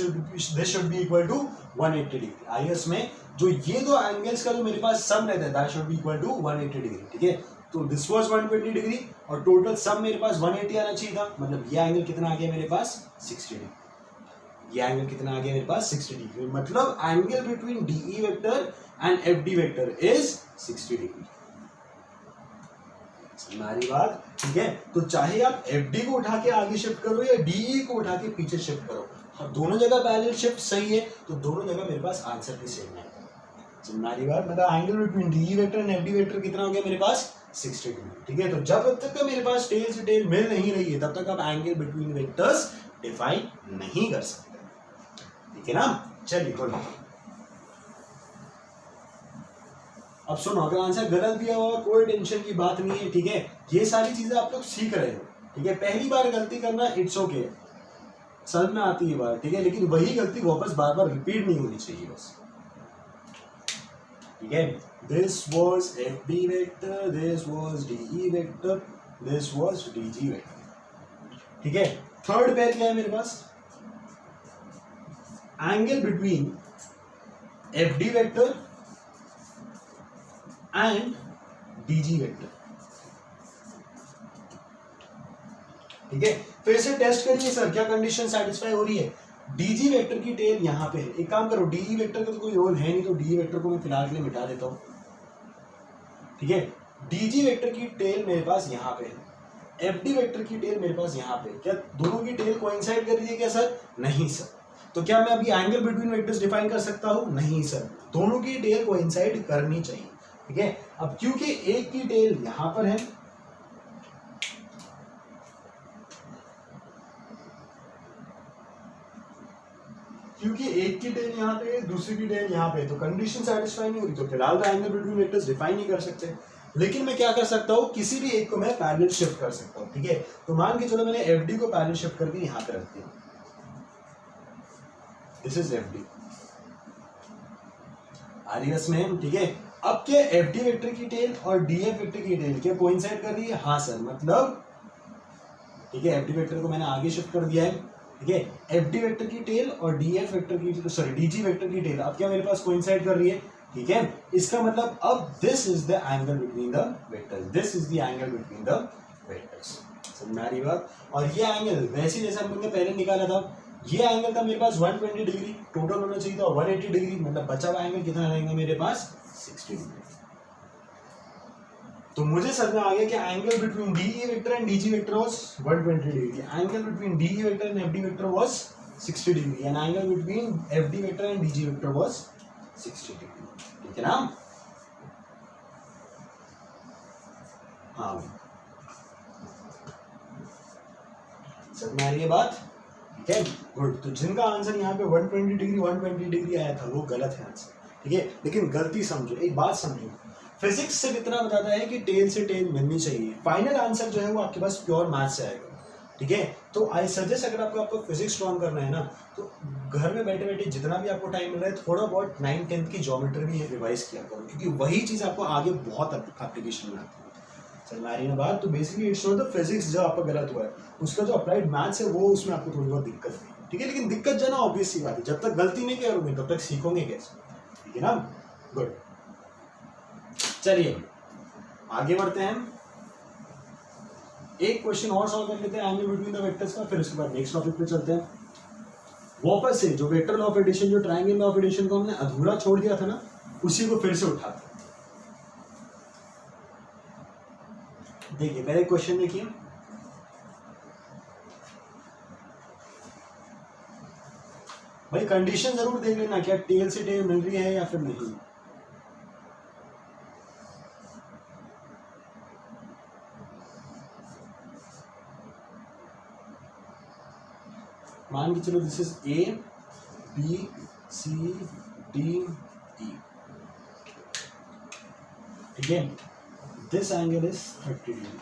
[SPEAKER 1] should be equal to 180 degree. आइए इसमें जो ये दो एंगल्स का जो मेरे पास सम रहता है that should be equal to 180 degree. ठीक है, तो दिस वाज 120 डिग्री और टोटल सम मेरे पास 180 आना चाहिए था। मतलब ये एंगल कितना आ गया मेरे पास? 60 डिग्री। ये एंगल कितना आ गया मेरे पास? 60 डिग्री। मतलब angle between D E vector and F D vector is 60 degree. हमारी बात ठीक है। तो चाहे आप एफडी को उठा के आगे शिफ्ट करो या डीई को उठा के पीछे शिफ्ट करो, दोनों जगह पैरेलल शिफ्ट सही है, तो दोनों जगह मेरे पास आंसर भी सेम है। हमारी बात मतलब angle between D E vector and F D vector कितना हो गया मेरे पास? 60 डिग्री। ठीक है, तो जब तक मेरे पास टेल से टेल मिल नहीं रही है तब तक आप एंगल बिटवीन वेक्टर्स डिफाइन नहीं कर सकते। ठीक है ना? चलिए बोलो। अब सुनो, अगर आंसर गलत भी हुआ कोई टेंशन की बात नहीं है। ठीक है, ये सारी चीजें आप लोग सीख रहे हो। ठीक है, पहली बार गलती करना इट्स ओके, समझ में आती है बात। ठीक है, लेकिन वही गलती वापस बार बार रिपीट नहीं होनी चाहिए बस। ठीक है, this was F D vector, this was D E vector, this was D G vector. ठीक है, थर्ड पेयर क्या है मेरे पास? Angle between F D vector and D G vector. ठीक है, फिर से टेस्ट करिए सर क्या कंडीशन सेटिस्फाई हो रही है। डीजी वेक्टर की टेल यहां पे है। एक काम करो, डीई वेक्टर का तो कोई रोल है नहीं, तो डीई वेक्टर को मैं फिलहाल के लिए मिटा देता हूं। ठीक है, डीजी वेक्टर की टेल मेरे पास यहां पे है, एफडी वेक्टर की टेल मेरे पास यहां पे। क्या दोनों की टेल कोइंसाइड कर रही है क्या सर? नहीं सर। तो क्या मैं अभी एंगल बिटवीन वेक्टर्स डिफाइन कर सकता हूं? नहीं सर, दोनों की टेल कोइंसाइड करनी चाहिए। ठीक है, अब क्योंकि एक की टेल यहां पर है, क्योंकि एक की टेल यहां पे है, दूसरी की टेल यहां पे है, तो कंडीशन सेटिस्फाई नहीं होगी, तो फिलहाल तो एंगल बिटवीन वेक्टर्स डिफाइन नहीं कर सकते। लेकिन मैं क्या कर सकता हूं, किसी भी एक को मैं पैरेलल शिफ्ट कर सकता हूं। ठीक है, तो मान के चलो मैंने एफडी को पैरेलल शिफ्ट करके यहां पे रख दिया, दिस इज एफडी आरएस में। ठीक है, अब क्या एफडी वेक्टर की टेल और डीएफ वेक्टर की टेल क्या कोइंसाइड कर रही है? हाँ सर। मतलब ठीक है, एफडी वेक्टर को मैंने आगे शिफ्ट कर दिया है। ठीक है, एफडी वेक्टर की टेल और डीएफ वेक्टर की सॉरी डीजी वेक्टर की टेल अब क्या मेरे पास कोइंसाइड कर रही है। ठीक है, इसका मतलब अब this is the angle between the vectors, this is the angle between the vectors. समझ में आ रही बात? और ये एंगल वैसे जैसे हम लोग ने पहले निकाला था, ये एंगल था मेरे पास 120 डिग्री, टोटल होना चाहिए था 180 डिग्री। मतलब बचा हुआ एंगल कितना रहेगा मेरे पास? 60 डिग्री। तो मुझे समझ में आ गया कि angle between D E vector and D G vector was 120 degree, angle between D E vector and F D vector was 60 degree, and angle between F D vector and D G vector was 60 degree. ठीक है ना? हाँ, समझ में आ रही है बात? ठीक है, गुड। तो जिनका आंसर यहाँ पे 120 डिग्री आया था वो गलत है आंसर। ठीक है, लेकिन गलती समझो, एक बात समझो, फिजिक्स से इतना बताता है कि टेल से टेल मिलनी चाहिए। फाइनल आंसर जो है वो आपके पास प्योर मैथ से आएगा। ठीक है, तो आई सजेस्ट अगर आपको फिजिक्स स्ट्रॉन्ग करना है ना, तो घर में बैठे बैठे जितना भी आपको टाइम मिल रहा है थोड़ा बहुत 9th-10th की ज्योमेट्री भी रिवाइज किया करो, क्योंकि वही चीज़ आपको आगे बहुत एप्लीकेशन में आती है। चल रही है बात? तो basically it's not the physics जो आपका गलत हुआ है, उसका जो अप्लाइड मैथ्स है वो उसमें आपको थोड़ी बहुत दिक्कत हुई। ठीक है, लेकिन दिक्कत जो ना ऑब्वियस सी बात है, जब तक गलती नहीं करोगे तब तक सीखोगे कैसे? ठीक है ना? गुड, चलिए आगे बढ़ते हैं। एक क्वेश्चन और सॉल्व कर लेते हैं एंगल बिटवीन द वेक्टर्स का, फिर उसके बाद नेक्स्ट टॉपिक पे चलते हैं। वापस से जो वेक्टर लॉ ऑफ एडिशन, जो ट्रायंगल लॉ ऑफ एडिशन को हमने अधूरा छोड़ दिया था ना, उसी को फिर से उठाते हैं। देखिए पहले क्वेश्चन देखिए, भाई कंडीशन जरूर देख लेना, क्या टेल से टेल मिल रही है या फिर नहीं। मान के चलो this is A B C D E, ठीक है, दिस एंगल इज 30 डिग्री।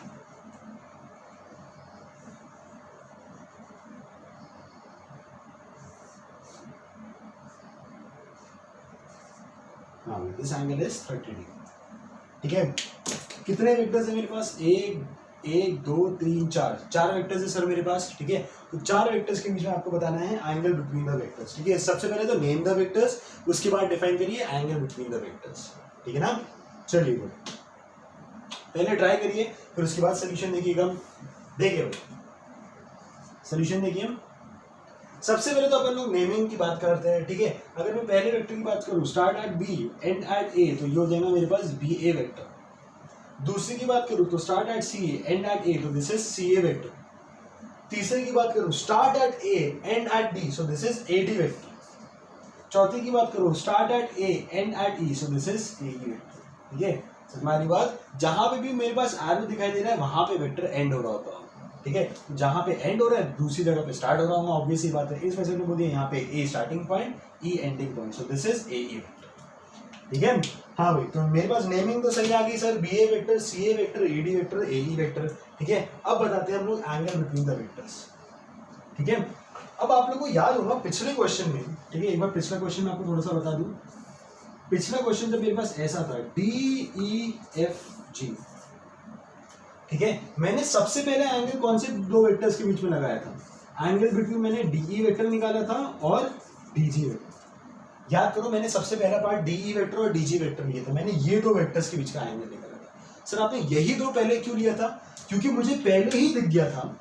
[SPEAKER 1] हाँ, दिस एंगल इज 30 डिग्री, ठीक है। कितने वेक्टर्स है मेरे पास, एक दो तीन चार वेक्टर्स है सर मेरे पास, ठीक है। तो चार वेक्टर्स के बीच में आपको बताना है एंगल बिटवीन द वेक्टर्स, ठीक है। सबसे पहले तो नेम द वेक्टर्स, उसके बाद डिफाइन करिए एंगल बिटवीन द वेक्टर्स, ठीक है ना। चलिए गुड, पहले ट्राई करिए, फिर उसके बाद सोल्यूशन देखिएगा। देखिए सोल्यूशन देखिए, हम सबसे पहले तो अपन लोग नेमिंग की बात करते हैं, ठीक है। अगर मैं पहले वेक्टर की बात करूं, start at B end at A, तो ये हो जाएगा मेरे पास बी ए वेक्टर। दूसरी की बात करूं तो start at C end at A, तो this is C A vector. तीसरे की बात करूं start at A end at D, so this is A D vector. चौथी की बात करूं start at A end at E, so this is A E vector, ठीक है। हमारी बात, जहां पे भी मेरे पास एरो दिखाई दे रहा है वहां पे वेक्टर एंड हो रहा होता है, ठीक है। जहां पे एंड हो रहा है दूसरी जगह पे स्टार्ट हो रहा होगा, ऑब्वियस ही बात है। इस वजह से बोल दिया यहाँ पे A starting point, E ending point, so this is A E vector, ठीक है। हाँ भाई, तो मेरे पास नेमिंग तो सही आ गई sir, B A vector, C A vector, A D vector, A E vector, ठीक है। अब बताते हैं हम लोग एंगल बिटवीन द वेक्टर्स, ठीक है। अब आप लोग को याद होगा पिछले क्वेश्चन में, ठीक है, एक बार पिछला क्वेश्चन में आपको थोड़ा सा बता दूं। पिछला क्वेश्चन जब मेरे पास ऐसा था डी ई एफ जी, ठीक है, मैंने सबसे पहले एंगल कौन से दो वेक्टर्स के बीच में लगाया था, एंगल बिटवीन मैंने डीई वेक्टर निकाला था और डीजी वेक्टर। याद करो, मैंने सबसे पहला पार्ट डीई वेक्टर और डीजी वेक्टर लिया था, मैंने ये दो वेक्टर्स के बीच का एंगल निकाला था। सर आपने यही दो पहले क्यों लिया था, क्योंकि मुझे पहले ही दिख गया था,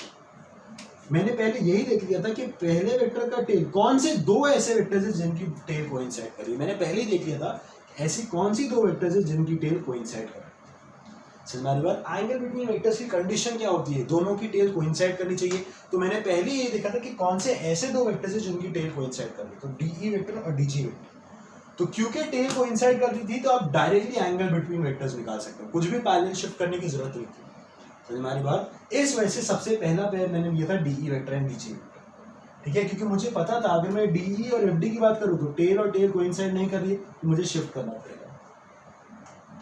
[SPEAKER 1] मैंने पहले यही देख लिया था कि पहले वेक्टर का टेल, कौन से दो ऐसे वेक्टर्स हैं जिनकी टेल कोइंसाइड कर रही है, मैंने पहले ही देख लिया था ऐसी कौन सी दो वेक्टर्स हैं जिनकी टेल कोइंसाइड कर रही है। समझ में बात, एंगल बिटवीन वेक्टर्स की कंडीशन क्या होती है, दोनों की टेल कोइंसाइड करनी चाहिए। तो मैंने पहले ही ये देखा था कि कौन से ऐसे दो वेक्टर्स हैं जिनकी टेल कोइंसाइड कर रही है, तो डीई वेक्टर और डीजी वेक्टर। तो क्योंकि टेल कोइंसाइड कर रही थी तो आप डायरेक्टली एंगल बिटवीन वेक्टर्स निकाल सकते हो, कुछ भी पैरेलल शिफ्ट करने की जरूरत नहीं थी। समझ में आ रही बात। इस वजह से सबसे पहला पेयर मैंने लिया था D E vector and D G vector, ठीक है, क्योंकि मुझे पता था अगर मैं डीई और एफडी की बात करूं तो टेल और टेल कोइंसाइड नहीं कर रही है, तो मुझे शिफ्ट करना पड़ेगा।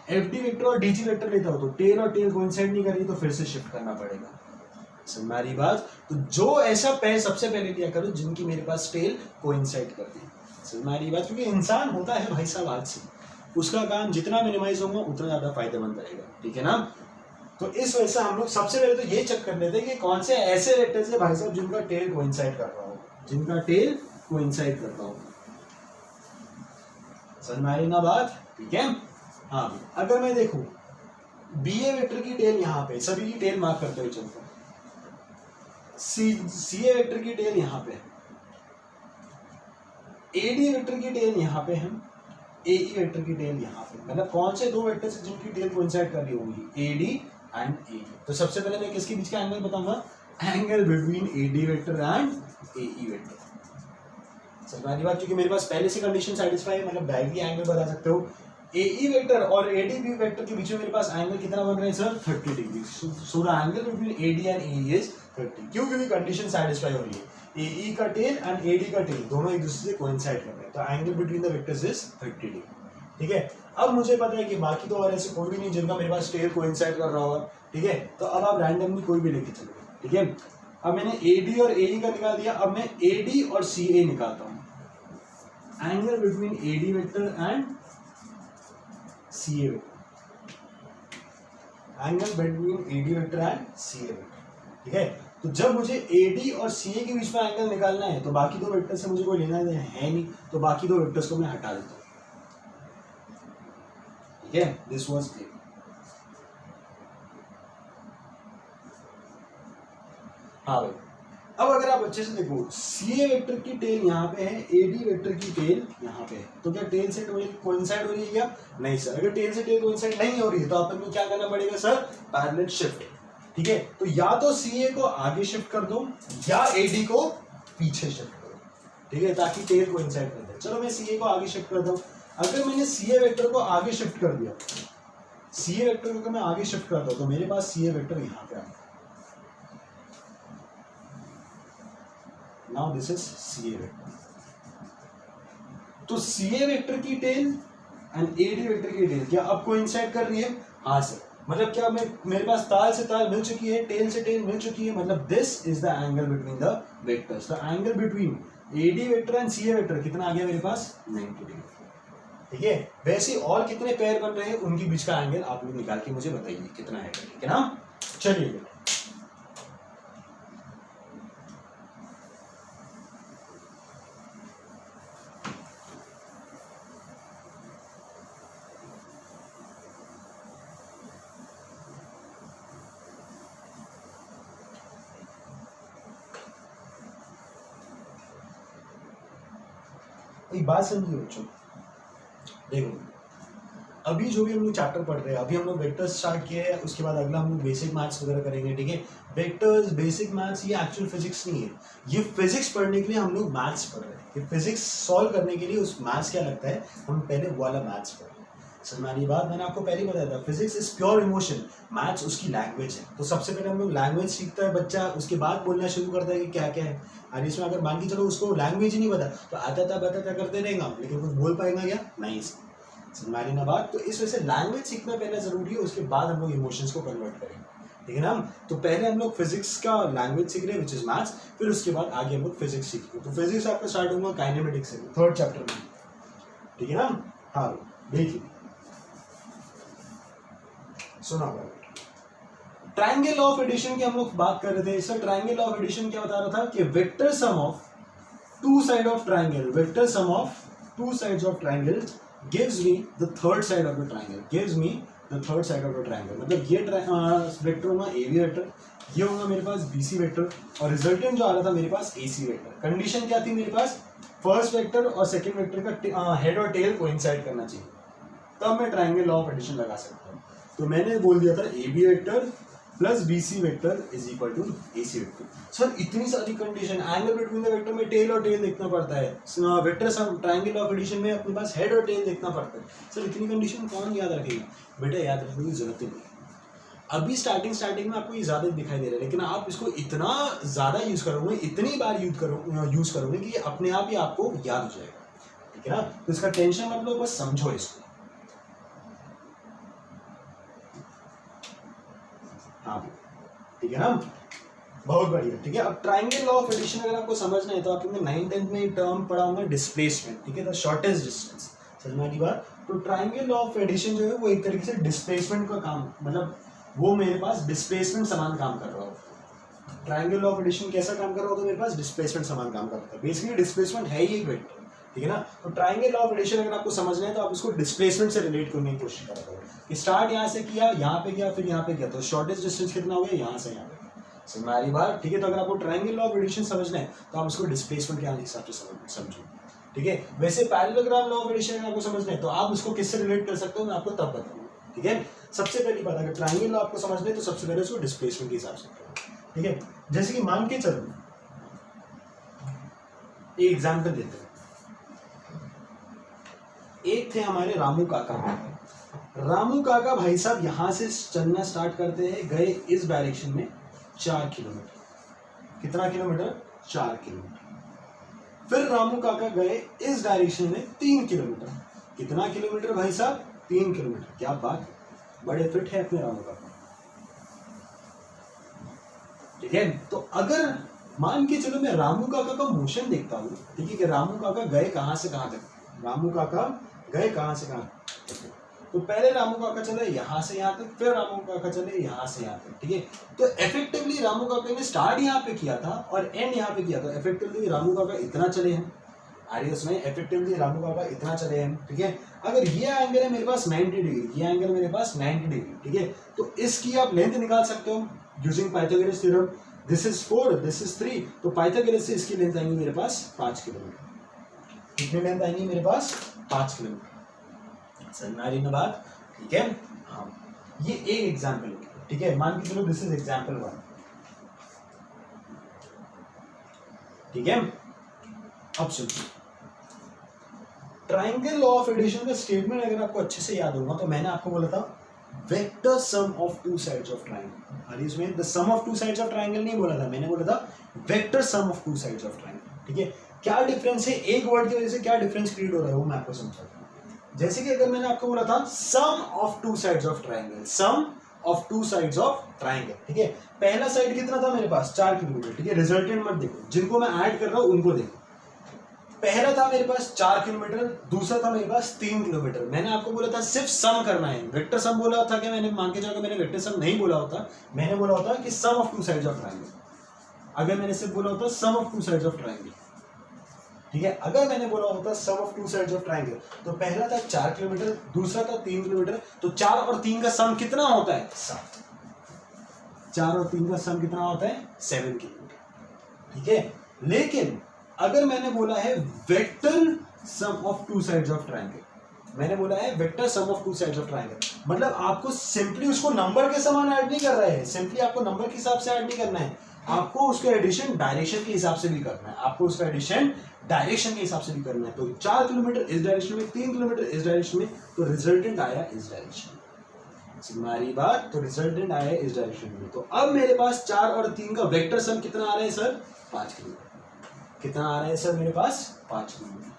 [SPEAKER 1] एफडी वेक्टर और डीजी वेक्टर लेता हूं तो टेल और टेल कोइंसाइड नहीं कर रही, तो फिर से शिफ्ट करना पड़ेगा। समझ में आ रही बात। तो जो ऐसा पेयर सबसे पहले लिया करो जिनकी मेरे पास टेल कोइंसाइड करती है। समझ में आ रही बात, क्योंकि इंसान होता है भाई साहब आज से, उसका काम जितना मिनिमाइज होगा उतना ज्यादा फायदेमंद रहेगा, ठीक है ना। तो इस वजह से हम लोग सबसे पहले तो ये चेक कर लेते हैं कि कौन से ऐसे वेक्टर्स है भाई साहब जिनका टेल कोइंसाइड कर रहा हो, जिनका टेल कोइंसाइड कर रहा हो। समझ में आ रही ना बात, ठीक है। हाँ, अगर मैं देखूं बी ए वेक्टर की टेल यहाँ पे, सभी की टेल मार्क करते हुए चलता हूं, सी ए वेक्टर की टेल यहाँ पे, ए डी वेक्टर की टेल यहाँ पे है, ए ई वेक्टर की टेल यहाँ पे, मतलब कौन से दो वेक्टर्स हैं जिनकी टेल कोइंसाइड कर रही होगी, ए डी एंड ए ई। तो सबसे पहले मैं किसके बीच का एंगल बताऊंगा, angle between A D vector and A E vector. समझ में आ रही बात, क्योंकि मेरे पास पहले से कंडीशन सेटिस्फाई है, मतलब डायरेक्टली एंगल बता सकते हो। ए ई वेक्टर और ए डी बी वेक्टर के बीच में मेरे पास एंगल कितना बन रहा है sir, 30 degree. So the angle between A D and A E is 30। क्यों, क्योंकि कंडीशन सेटिस्फाई हो रही है, ए ई का टेल एंड ए डी का टेल दोनों एक दूसरे से कोइंसाइड कर रहे हैं, तो angle between the vectors is 30 degree, ठीक है। अब मुझे पता है कि बाकी तो और ऐसे कोई भी नहीं जिनका मेरे पास टेल कोइंसाइड कर रहा होगा, ठीक है। तो अब आप रैंडमली कोई भी लेके चलो, ठीक है। अब मैंने ए डी और ए ई का निकाल दिया, अब मैं ए डी और सी ए निकालता हूँ, angle between A D vector and C A vector, angle between A D vector and C A vector, ठीक है। तो जब मुझे ए डी और सी ए के बीच में एंगल निकालना है तो बाकी दो वेक्टर से मुझे कोई लेना है नहीं, तो बाकी दो वेक्टर्स को मैं हटा देता हूँ, ठीक है। This was it. हाँ भाई, अब अगर आप अच्छे से देखो, सी ए वेक्टर की टेल यहाँ पे है, ए डी वेक्टर की टेल यहाँ पे है, तो क्या टेल से कोइंसाइड हो रही है क्या, नहीं सर। अगर टेल से टेल कोइंसाइड नहीं हो रही है तो अपन को क्या करना पड़ेगा सर, पैरेलल शिफ्ट, ठीक है। तो या तो सी ए को आगे शिफ्ट कर दो या ए डी को पीछे शिफ्ट करो, ठीक है, ताकि टेल को इंसाइड कर दे। चलो मैं सी ए को आगे शिफ्ट करता हूँ। अगर मैंने सी ए वेक्टर को आगे शिफ्ट कर दिया, सी ए वेक्टर को मैं आगे शिफ्ट करता हूँ तो मेरे पास सी ए वेक्टर यहाँ पे आ गया। Now this is C A vector. तो सी ए वेक्टर की tail and A D vector की टेल क्या अब कोइंसाइड कर रही है? हाँ सर, मतलब क्या मेरे पास ताल से ताल मिल चुकी है, टेल से टेल मिल चुकी है, मतलब this is the angle between the vectors. The angle between A D vector and C A vector कितना आ गया मेरे पास? 90 डिग्री। ठीक है, वैसे और कितने पेयर बन रहे हैं उनके बीच का एंगल आप लोग निकाल के मुझे बताइए कितना है, ठीक है ना। चलिए एक बात समझिए बच्चों, देखो अभी जो भी हम लोग चैप्टर पढ़ रहे हैं, अभी हम लोग वेक्टर्स स्टार्ट किए हैं, उसके बाद अगला हम लोग बेसिक मैथ्स वगैरह करेंगे। ठीक है, वेक्टर्स बेसिक मैथ्स ये एक्चुअल फिजिक्स नहीं है, ये फिजिक्स पढ़ने के लिए हम लोग मैथ्स पढ़ रहे हैं। ये फिजिक्स सॉल्व करने के लिए उस मैथ्स क्या लगता है, हम पहले वो वाला मैथ्स पढ़ रहे हैं। सलमानी बात मैंने आपको पहले बताया था, physics is pure emotion, maths उसकी लैंग्वेज है। तो सबसे पहले हम लोग लैंग्वेज सीखता है बच्चा, उसके बाद बोलना शुरू करता है कि क्या क्या है। और इसमें अगर मान के चलो उसको लैंग्वेज ही नहीं पता तो आता था बताता करते रहेगा, लेकिन कुछ बोल पाएगा क्या? नहीं। समझ ना बात। तो इस वजह से लैंग्वेज सीखना पहले जरूरी है, उसके बाद हम लोग इमोशंस को कन्वर्ट करेंगे। ठीक है ना। तो पहले हम लोग फिजिक्स का लैंग्वेज सीख रहे हैं विच इज मैथ्स, फिर उसके बाद आगे हम लोग फिजिक्स सीखेंगे। तो फिजिक्स आपका स्टार्ट होगा काइनेमेटिक्स से, थर्ड चैप्टर में। ठीक है ना। हाँ देखिए सुना ट्रायंगल ऑफ एडिशन की हम लोग बात कर रहे थे। सर ट्रायंगल ऑफ एडिशन क्या बता रहा था कि vector sum of two side of triangle, vector sum of two sides of triangle gives me the third side of the triangle, gives me the third side of the triangle। मतलब ये vector होगा ए B vector, ये होगा मेरे पास B C vector, और resultant जो आ रहा था मेरे पास ए सी वेक्टर। कंडीशन क्या थी मेरे पास, फर्स्ट वेक्टर और सेकंड वेक्टर का हेड और टेल कोइंसाइड करना चाहिए, तब मैं ट्रायंगल लॉ ऑफ एडिशन लगा सकता हूँ। तो मैंने बोल दिया था A B vector plus B C vector is equal to A C vector. Sir इतनी सारी condition, angle between the vector में टेल और टेल देखना पड़ता है, vector sum triangle of addition में अपने पास हेड और टेल देखना पड़ता है। सर इतनी कंडीशन कौन याद रखेगा? बेटा याद रखने की जरूरत ही नहीं। अभी स्टार्टिंग में आपको ये ज्यादा दिखाई दे रहा है, लेकिन आप इसको इतना ज्यादा यूज करोगे, इतनी बार यूज करोगे कि अपने आप ही आपको याद हो जाएगा। ठीक है ना। तो इसका टेंशन मत लो, बस समझो इसको। हाँ ठीक है ना, बहुत बढ़िया। ठीक है, अब ट्रायंगल लॉ ऑफ एडिशन अगर आपको समझना है तो आपने 9th-10th में एक टर्म पढ़ा होगा डिस्प्लेसमेंट। ठीक है, द शॉर्टेस्ट डिस्टेंस। समझना की बात। तो ट्रायंगल लॉ ऑफ एडिशन जो है वो एक तरीके से डिस्प्लेसमेंट का काम, मतलब वो मेरे पास डिस्प्लेसमेंट समान काम कर रहा हो। ट्रायंगल लॉ ऑफ एडिशन कैसा काम कर रहा हो तो मेरे पास डिस्प्लेसमेंट समान काम करता है। बेसिकली डिस्प्लेसमेंट है ही एक वेक्टर। ठीक है ना। तो ट्रायंगल लॉ ऑफ एडिशन अगर आपको समझना है तो आप इसको डिस्प्लेसमेंट से रिलेट करने की कोशिश करा करो कि स्टार्ट यहाँ से किया, यहाँ पे किया, फिर यहाँ पे किया, तो शॉर्टेस्ट डिस्टेंस कितना हो गया, यहाँ से यहाँ पे। समझ में आ रही बात। ठीक है, तो अगर आपको ट्रायंगल लॉ ऑफ एडिशन समझना है तो आप उसको डिस्प्लेसमेंट के हिसाब से समझो। ठीक है, वैसे पैरेललोग्राम लॉ ऑफ एडिशन अगर आपको समझना है तो आप उसको किससे रिलेट कर सकते हो, मैं आपको तब बताऊंगा। ठीक है, सबसे पहली बात अगर ट्रायंगल लॉ आपको समझना है तो सबसे पहले उसको डिस्प्लेसमेंट के हिसाब से करो। ठीक है, जैसे कि मान के चलो एक एग्जाम्पल देते हैं। एक थे हमारे रामू काका। रामू काका भाई साहब यहां से चलना स्टार्ट करते हैं, गए इस डायरेक्शन में 4 किलोमीटर। कितना किलोमीटर? 4 किलोमीटर। फिर रामू काका गए इस डायरेक्शन में 3 किलोमीटर। कितना किलोमीटर भाई साहब? 3 किलोमीटर। क्या बात, बड़े फिट है अपने रामू काका। ठीक है, तो अगर मान के चलो मैं रामू काका का मोशन देखता हूँ, ठीक है, कि रामू काका गए कहां से कहां तक, रामू काका गए कहां से कहां तक। तो पहले रामू काका चले यहां से यहां तक, फिर रामू काका चले यहां से यहां तक। ठीक है, तो इफेक्टिवली रामू काका ने स्टार्ट यहां पे किया था और एंड यहां पे किया था। इफेक्टिवली रामू काका इतना चले हैं, आरियस में इफेक्टिवली रामू काका इतना चले हैं। ठीक है, अगर ये एंगल है मेरे पास 90 डिग्री, ये एंगल मेरे पास 90 डिग्री। ठीक है, तो इसकी आप लेंथ निकाल सकते हो using Pythagoras theorem. This is 4, this is 3, तो पाइथागोरस से इसकी लेंथ आएंगी मेरे पास 5 किलोमीटर। कितनी लेंथ आएंगी मेरे पास? 5 किलोमीटर। समझ में आ रही ना बात। ठीक है, हाँ ये एक एग्जाम्पल है। ठीक है, मान के चलो दिस इज एग्जाम्पल 1। ठीक है, अब सुनिए, ट्राइंगल लॉ ऑफ एडिशन का स्टेटमेंट अगर आपको अच्छे से याद होगा तो मैंने आपको बोला था vector sum of two sides of triangle. और इसमें the sum of two sides of triangle नहीं बोला था, मैंने बोला था vector sum of two sides of triangle. ठीक है, क्या डिफरेंस है, एक वर्ड की वजह से क्या डिफरेंस क्रिएट हो रहा है वो मैं आपको समझाता हूँ। जैसे कि अगर मैंने आपको बोला था sum of two sides of triangle, sum of two sides of triangle, ठीक है, पहला साइड कितना था मेरे पास 4 किलोमीटर, ठीक है, रिजल्टेंट मत देखो, जिनको मैं ऐड कर रहा हूं उनको देखो। पहला था मेरे पास 4 किलोमीटर, दूसरा था मेरे पास 3 किलोमीटर। मैंने आपको बोला था सिर्फ सम करना है, वेक्टर सम बोला था कि मैंने मान के चलो मैंने वेक्टर सम नहीं बोला होता, मैंने बोला होता कि sum of two sides of triangle. अगर मैंने सिर्फ बोला होता sum of two sides of triangle, ठीक है, अगर मैंने बोला होता sum of two sides of triangle, तो पहला था 4 किलोमीटर, दूसरा था 3 किलोमीटर, तो 4 और 3 का सम कितना होता है 7। 4 और 3 का सम कितना होता है 7 किलोमीटर, ठीक है। लेकिन अगर मैंने बोला है vector sum of two sides of triangle, मैंने बोला है vector sum of two sides of triangle, मतलब आपको सिंपली उसको नंबर के समान ऐड नहीं कर रहे हैं, सिंपली आपको नंबर के हिसाब से ऐड नहीं करना है, आपको उसका एडिशन डायरेक्शन के हिसाब से भी करना है, आपको उसका एडिशन डायरेक्शन के हिसाब से भी करना है। तो 4 किलोमीटर इस डायरेक्शन में, 3 किलोमीटर इस डायरेक्शन में, तो रिजल्टेंट आया इस डायरेक्शन में। तुम्हारी बात, तो रिजल्टेंट आया इस डायरेक्शन में। तो अब मेरे पास 4 और 3 का वेक्टर सम कितना आ रहा है सर 5 किलोमीटर। कितना आ रहा है सर मेरे पास 5 किलोमीटर।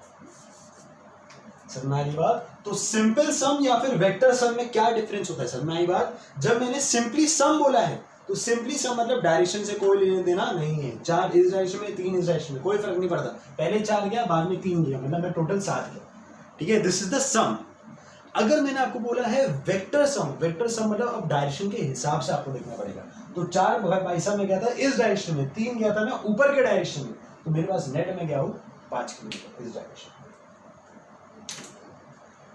[SPEAKER 1] समझ आई बात। तो सिंपल सम या फिर वेक्टर सम में क्या डिफरेंस होता है, समझ आई बात। जब मैंने सिंपली सम बोला है तो सिंपली सम मतलब डायरेक्शन से कोई लेने देना नहीं है, 4 इस डायरेक्शन में 3 इस डायरेक्शन में, कोई फर्क नहीं पड़ता, पहले 4 गया बाद में 3 गया, मतलब मैं टोटल 7 गया, ठीक है, दिस इज द सम। अगर मैंने आपको बोला है वेक्टर सम, वेक्टर सम मतलब अब डायरेक्शन के हिसाब से आपको देखना पड़ेगा। तो 4 भाई साहब में गया था इस डायरेक्शन में, 3 गया था मैं ऊपर के डायरेक्शन में, तो मेरे पास नेट में गया हूं 5 किलोमीटर इस डायरेक्शन।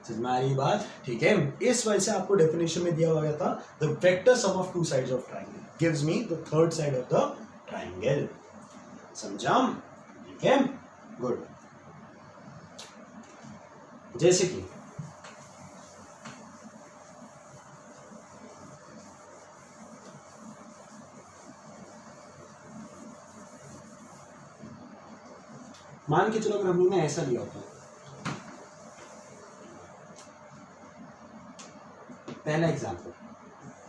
[SPEAKER 1] हमारी बात ठीक है। इस वजह से आपको डेफिनेशन में दिया हुआ गया था the vector sum of two sides of triangle gives me the third side of the triangle. समझा, ठीक है, गुड। जैसे कि मान के चलो अगर हम लोग ने ऐसा लिया होता, पहला एग्जाम्पल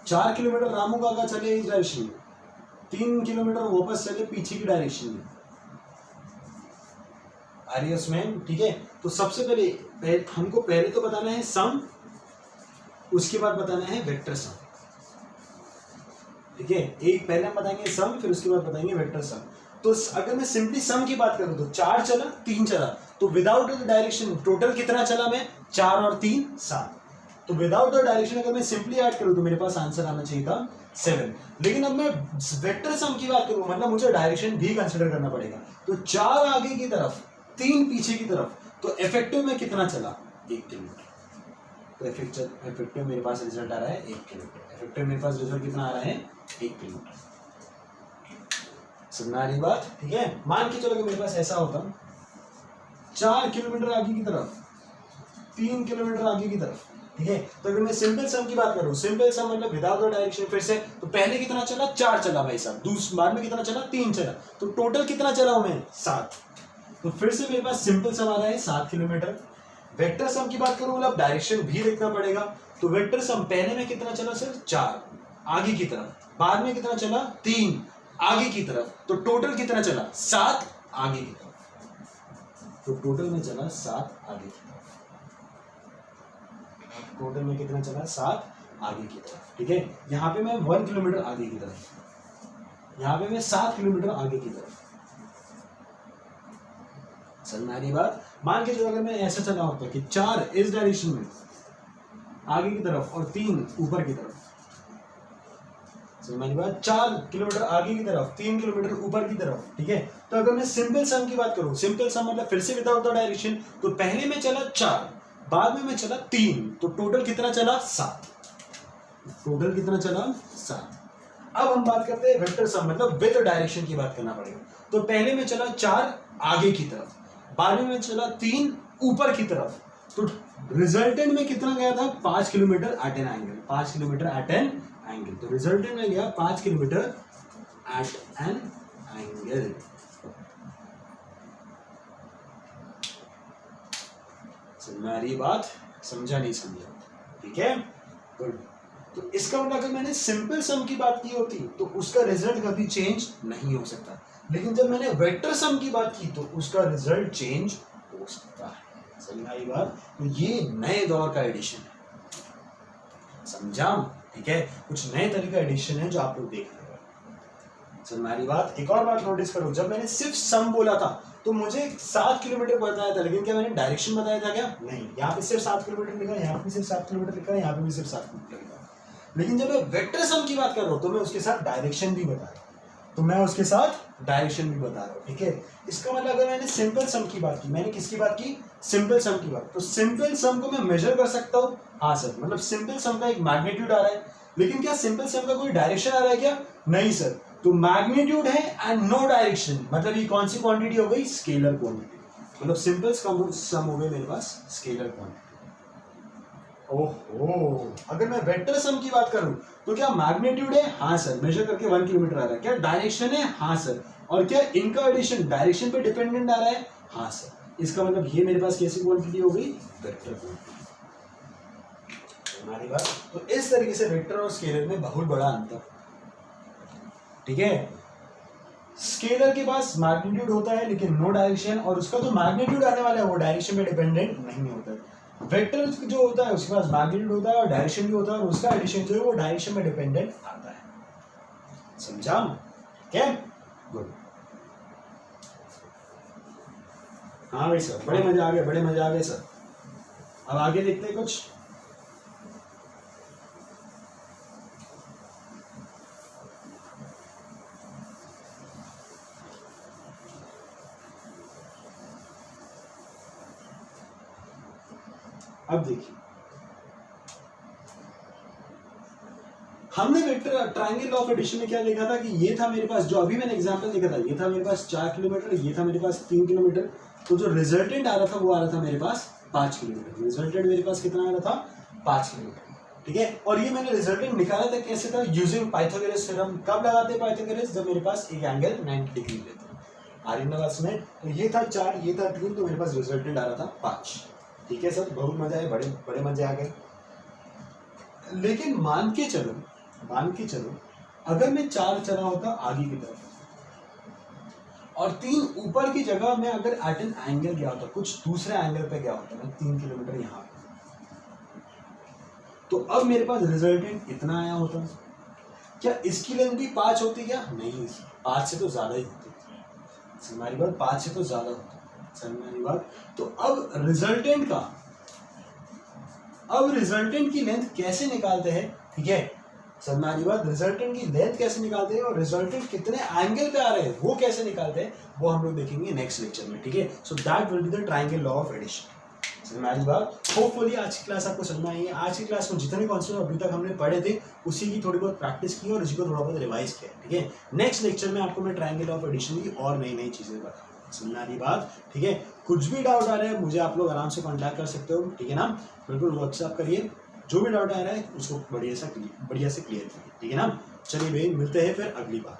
[SPEAKER 1] 4 किलोमीटर रामू काका चले इस डायरेक्शन में, 3 किलोमीटर वापस चले पीछे की डायरेक्शन में, आ रही है उसमें, ठीक है। तो सबसे पहले हमको पहले तो बताना है सम, उसके बाद बताना है वेक्टर सम, ठीक है। एक पहले हम बताएंगे सम, फिर उसके बाद बताएंगे वेक्टर सम। तो अगर मैं सिंपली सम की बात करूं तो 4 चला 3 चला, तो विदाउट द डायरेक्शन टोटल कितना चला मैं 4 और 3 7। तो विदाउट द डायरेक्शन अगर मैं सिंपली ऐड करूं तो मेरे पास आंसर आना चाहिए था 7। लेकिन अब मैं वेक्टर सम की बात करूं मतलब मुझे डायरेक्शन भी कंसिडर करना पड़ेगा। तो 4 आगे की तरफ 3 पीछे की तरफ, तो इफेक्टिव में कितना चला 1 किलोमीटर। तो इफेक्टिव मेरे पास रिजल्ट आ रहा है 1 किलोमीटर। इफेक्टिव मेरे पास रिजल्ट कितना आ रहा है 1 किलोमीटर। समझ आ रही बात, ठीक है। मान के चलो कि मेरे पास ऐसा होता 4 किलोमीटर आगे की तरफ 3 किलोमीटर आगे की तरफ, ठीक है। तो अगर मैं सिंपल सम की बात करूं, सिंपल सम मतलब विदाउट द डायरेक्शन, फिर से तो पहले कितना चला 4 चला भाई साहब, दूसरे बाद में कितना चला 3 चला, तो टोटल कितना चला हूं मैं 7। तो फिर से मेरे पास सिंपल सम आ रहा है 7 किलोमीटर। वेक्टर सम की बात करूं मतलब डायरेक्शन भी देखना पड़ेगा। तो वेक्टर सम पहले में कितना चला सर 4 आगे की तरफ, बाद में कितना चला 3 आगे की तरफ, तो टोटल कितना चला 7 आगे की तरफ। तो टोटल में चला 7 आगे की तरफ, टोटल में कितना चला 7 आगे की तरफ, ठीक है। यहां पे मैं 1 किलोमीटर आगे की तरफ, यहां पे मैं 7 किलोमीटर आगे की तरफ। समझ आ रही बात। मान के चलो अगर मैं ऐसा चला होता कि 4 इस डायरेक्शन में आगे की तरफ और 3 ऊपर की तरफ, समझ बात, 4 किलोमीटर आगे की तरफ 3 किलोमीटर ऊपर की तरफ, ठीक है। तो अगर मैं सिंपल सम की बात करूं, सिंपल सम मतलब फिर से विदाउट द डायरेक्शन, तो पहले में चला 4 बाद में मैं चला 3, तो टोटल कितना चला 7। टोटल कितना चला 7। अब हम बात करते हैं वेक्टर सम मतलब विद डायरेक्शन की बात करना पड़ेगा। तो पहले में चला 4 आगे की तरफ, बाद में चला 3 ऊपर की तरफ, तो रिजल्टेंट में कितना गया था 5 kilometre at an angle, 5 kilometre at an angle. तो रिजल्टेंट में गया 5 किलोमीटर एट एन एंगल। समझ आ रही बात? समझा नहीं समझा? ठीक है, गुड। तो इसका मतलब अगर मैंने सिंपल सम की बात की होती तो उसका रिजल्ट कभी चेंज नहीं हो सकता, लेकिन जब मैंने वेक्टर सम की बात की तो उसका रिजल्ट चेंज हो सकता है। समझ आई बात? तो ये नए दौर का एडिशन है, समझा? ठीक है, कुछ नए तरह का एडिशन है जो आप लोग देख रहे हो। समझ आई बात? एक और बात नोटिस करो, जब मैंने सिर्फ सम बोला था तो मुझे 7 किलोमीटर बताया था, लेकिन क्या मैंने डायरेक्शन बताया था क्या? नहीं। यहाँ पे सिर्फ 7 किलोमीटर लिखा है, यहाँ पे सिर्फ 7 किलोमीटर लिखा है, यहाँ पे भी सिर्फ 7 किलोमीटर लिखा है। लेकिन जब मैं वेक्टर सम की बात कर रहा हूँ तो मैं उसके साथ डायरेक्शन भी बता रहा हूँ, भी बता रहा हूँ। ठीक है, इसका मतलब अगर मैंने सिंपल सम की बात की, मैंने किसकी बात की? सिंपल सम की बात। तो सिंपल सम को मैं मेजर कर सकता हूँ? हाँ सर। मतलब सिंपल सम का एक मैग्नीट्यूड आ रहा है, लेकिन क्या सिंपल सम का कोई डायरेक्शन आ रहा है क्या? नहीं सर। तो मैग्नीट्यूड है एंड नो डायरेक्शन, मतलब ये कौन सी क्वांटिटी हो गई? Scalar quantity. मतलब सिंपल सम हो गए मेरे पास स्केलर क्वांटिटी। ओहो, अगर मैं वेक्टर सम की बात करूं तो क्या मैग्नीट्यूड है? हाँ सर। मेजर करके 1 किलोमीटर आ रहा है। क्या डायरेक्शन है? हाँ सर। और क्या इनका एडिशन डायरेक्शन पे डिपेंडेंट आ रहा है? हाँ सर। इसका मतलब ये मेरे पास कैसी क्वांटिटी हो गई? Vector quantity. हमारी बात। तो इस तरीके से वेक्टर और स्केलर में बहुत बड़ा अंतर। ठीक है, स्केलर के पास मैग्नीट्यूड होता है लेकिन नो डायरेक्शन, और उसका जो मैग्नीट्यूड आने वाला है वो डायरेक्शन पे डिपेंडेंट नहीं होता है। वेक्टर जो होता है उसके पास मैग्नीट्यूड होता है और डायरेक्शन भी होता है, और उसका एडिशन जो है वो डायरेक्शन में डिपेंडेंट आता है। समझा? क्या? गुड। हाँ भाई सर, बड़े मजा आ गए सर। अब आगे देखते हैं कुछ। अब देखिए, हमने vector triangle law of addition में क्या देखा था कि ये था मेरे पास, जो अभी मैंने एग्जांपल देखा था, ये था मेरे पास 4 किलोमीटर, ये था मेरे पास 3 किलोमीटर। तो जो रिजल्टेंट आ रहा था वो आ रहा था मेरे पास 5 किलोमीटर। रिजल्टेंट मेरे पास कितना आ रहा था? 5 किलोमीटर। ठीक है, और ये मैंने रिजल्टेंट निकाला था कैसे था? Using Pythagoras theorem. कब लगाते हैं पाइथागोरस? जब मेरे पास एक एंगल 90 डिग्री लेते हैं। आर्यनवास में तो ये था 4, ये था 3, तो मेरे पास रिजल्टेंट आ रहा था 5। ठीक है सर, बहुत मजा आया, बड़े मजे आ गए। लेकिन मान के चलो अगर मैं 4 चला होता आगे की तरफ और 3 ऊपर की जगह मैं अगर एट एन एंगल गया होता, कुछ दूसरे एंगल पे गया होता, मैं 3 किलोमीटर यहाँ पे, तो अब मेरे पास रिजल्टेंट इतना आया होता। क्या इसकी लेंथ भी 5 होती? क्या नहीं, 5 से तो ज्यादा ही होती। हमारी बात 5 से तो ज्यादा होती। हमारी बात। तो अब रिजल्टेंट की लेंथ कैसे निकालते हैं? ठीक है, हमारी बात। रिजल्टेंट की लेंथ कैसे निकालते हैं और रिजल्टेंट कितने एंगल पे आ रहे हैं वो कैसे निकालते हैं, वो हम लोग देखेंगे नेक्स्ट लेक्चर में। ठीक है, so that will be the triangle law of addition. हमारी बात। होपफुली आज की क्लास आपको समझ में आई है। आज की क्लास में जितने कॉन्सेप्ट अभी तक हमने पढ़े थे उसी की थोड़ी बहुत प्रैक्टिस की और इसी को थोड़ा बहुत रिवाइज किया। ठीक है, नेक्स्ट लेक्चर में आपको मैं ट्रायंगल ऑफ एडिशन की और नई चीजें बताऊंगा। समझ आ रही बात? ठीक है, कुछ भी डाउट आ रहा है मुझे आप लोग आराम से कांटेक्ट कर सकते हो। ठीक है ना, बिल्कुल व्हाट्सएप करिए, जो भी डाउट आ रहा है उसको बढ़िया से क्लियर करिए। ठीक है ना, चलिए भाई, मिलते हैं फिर अगली बार।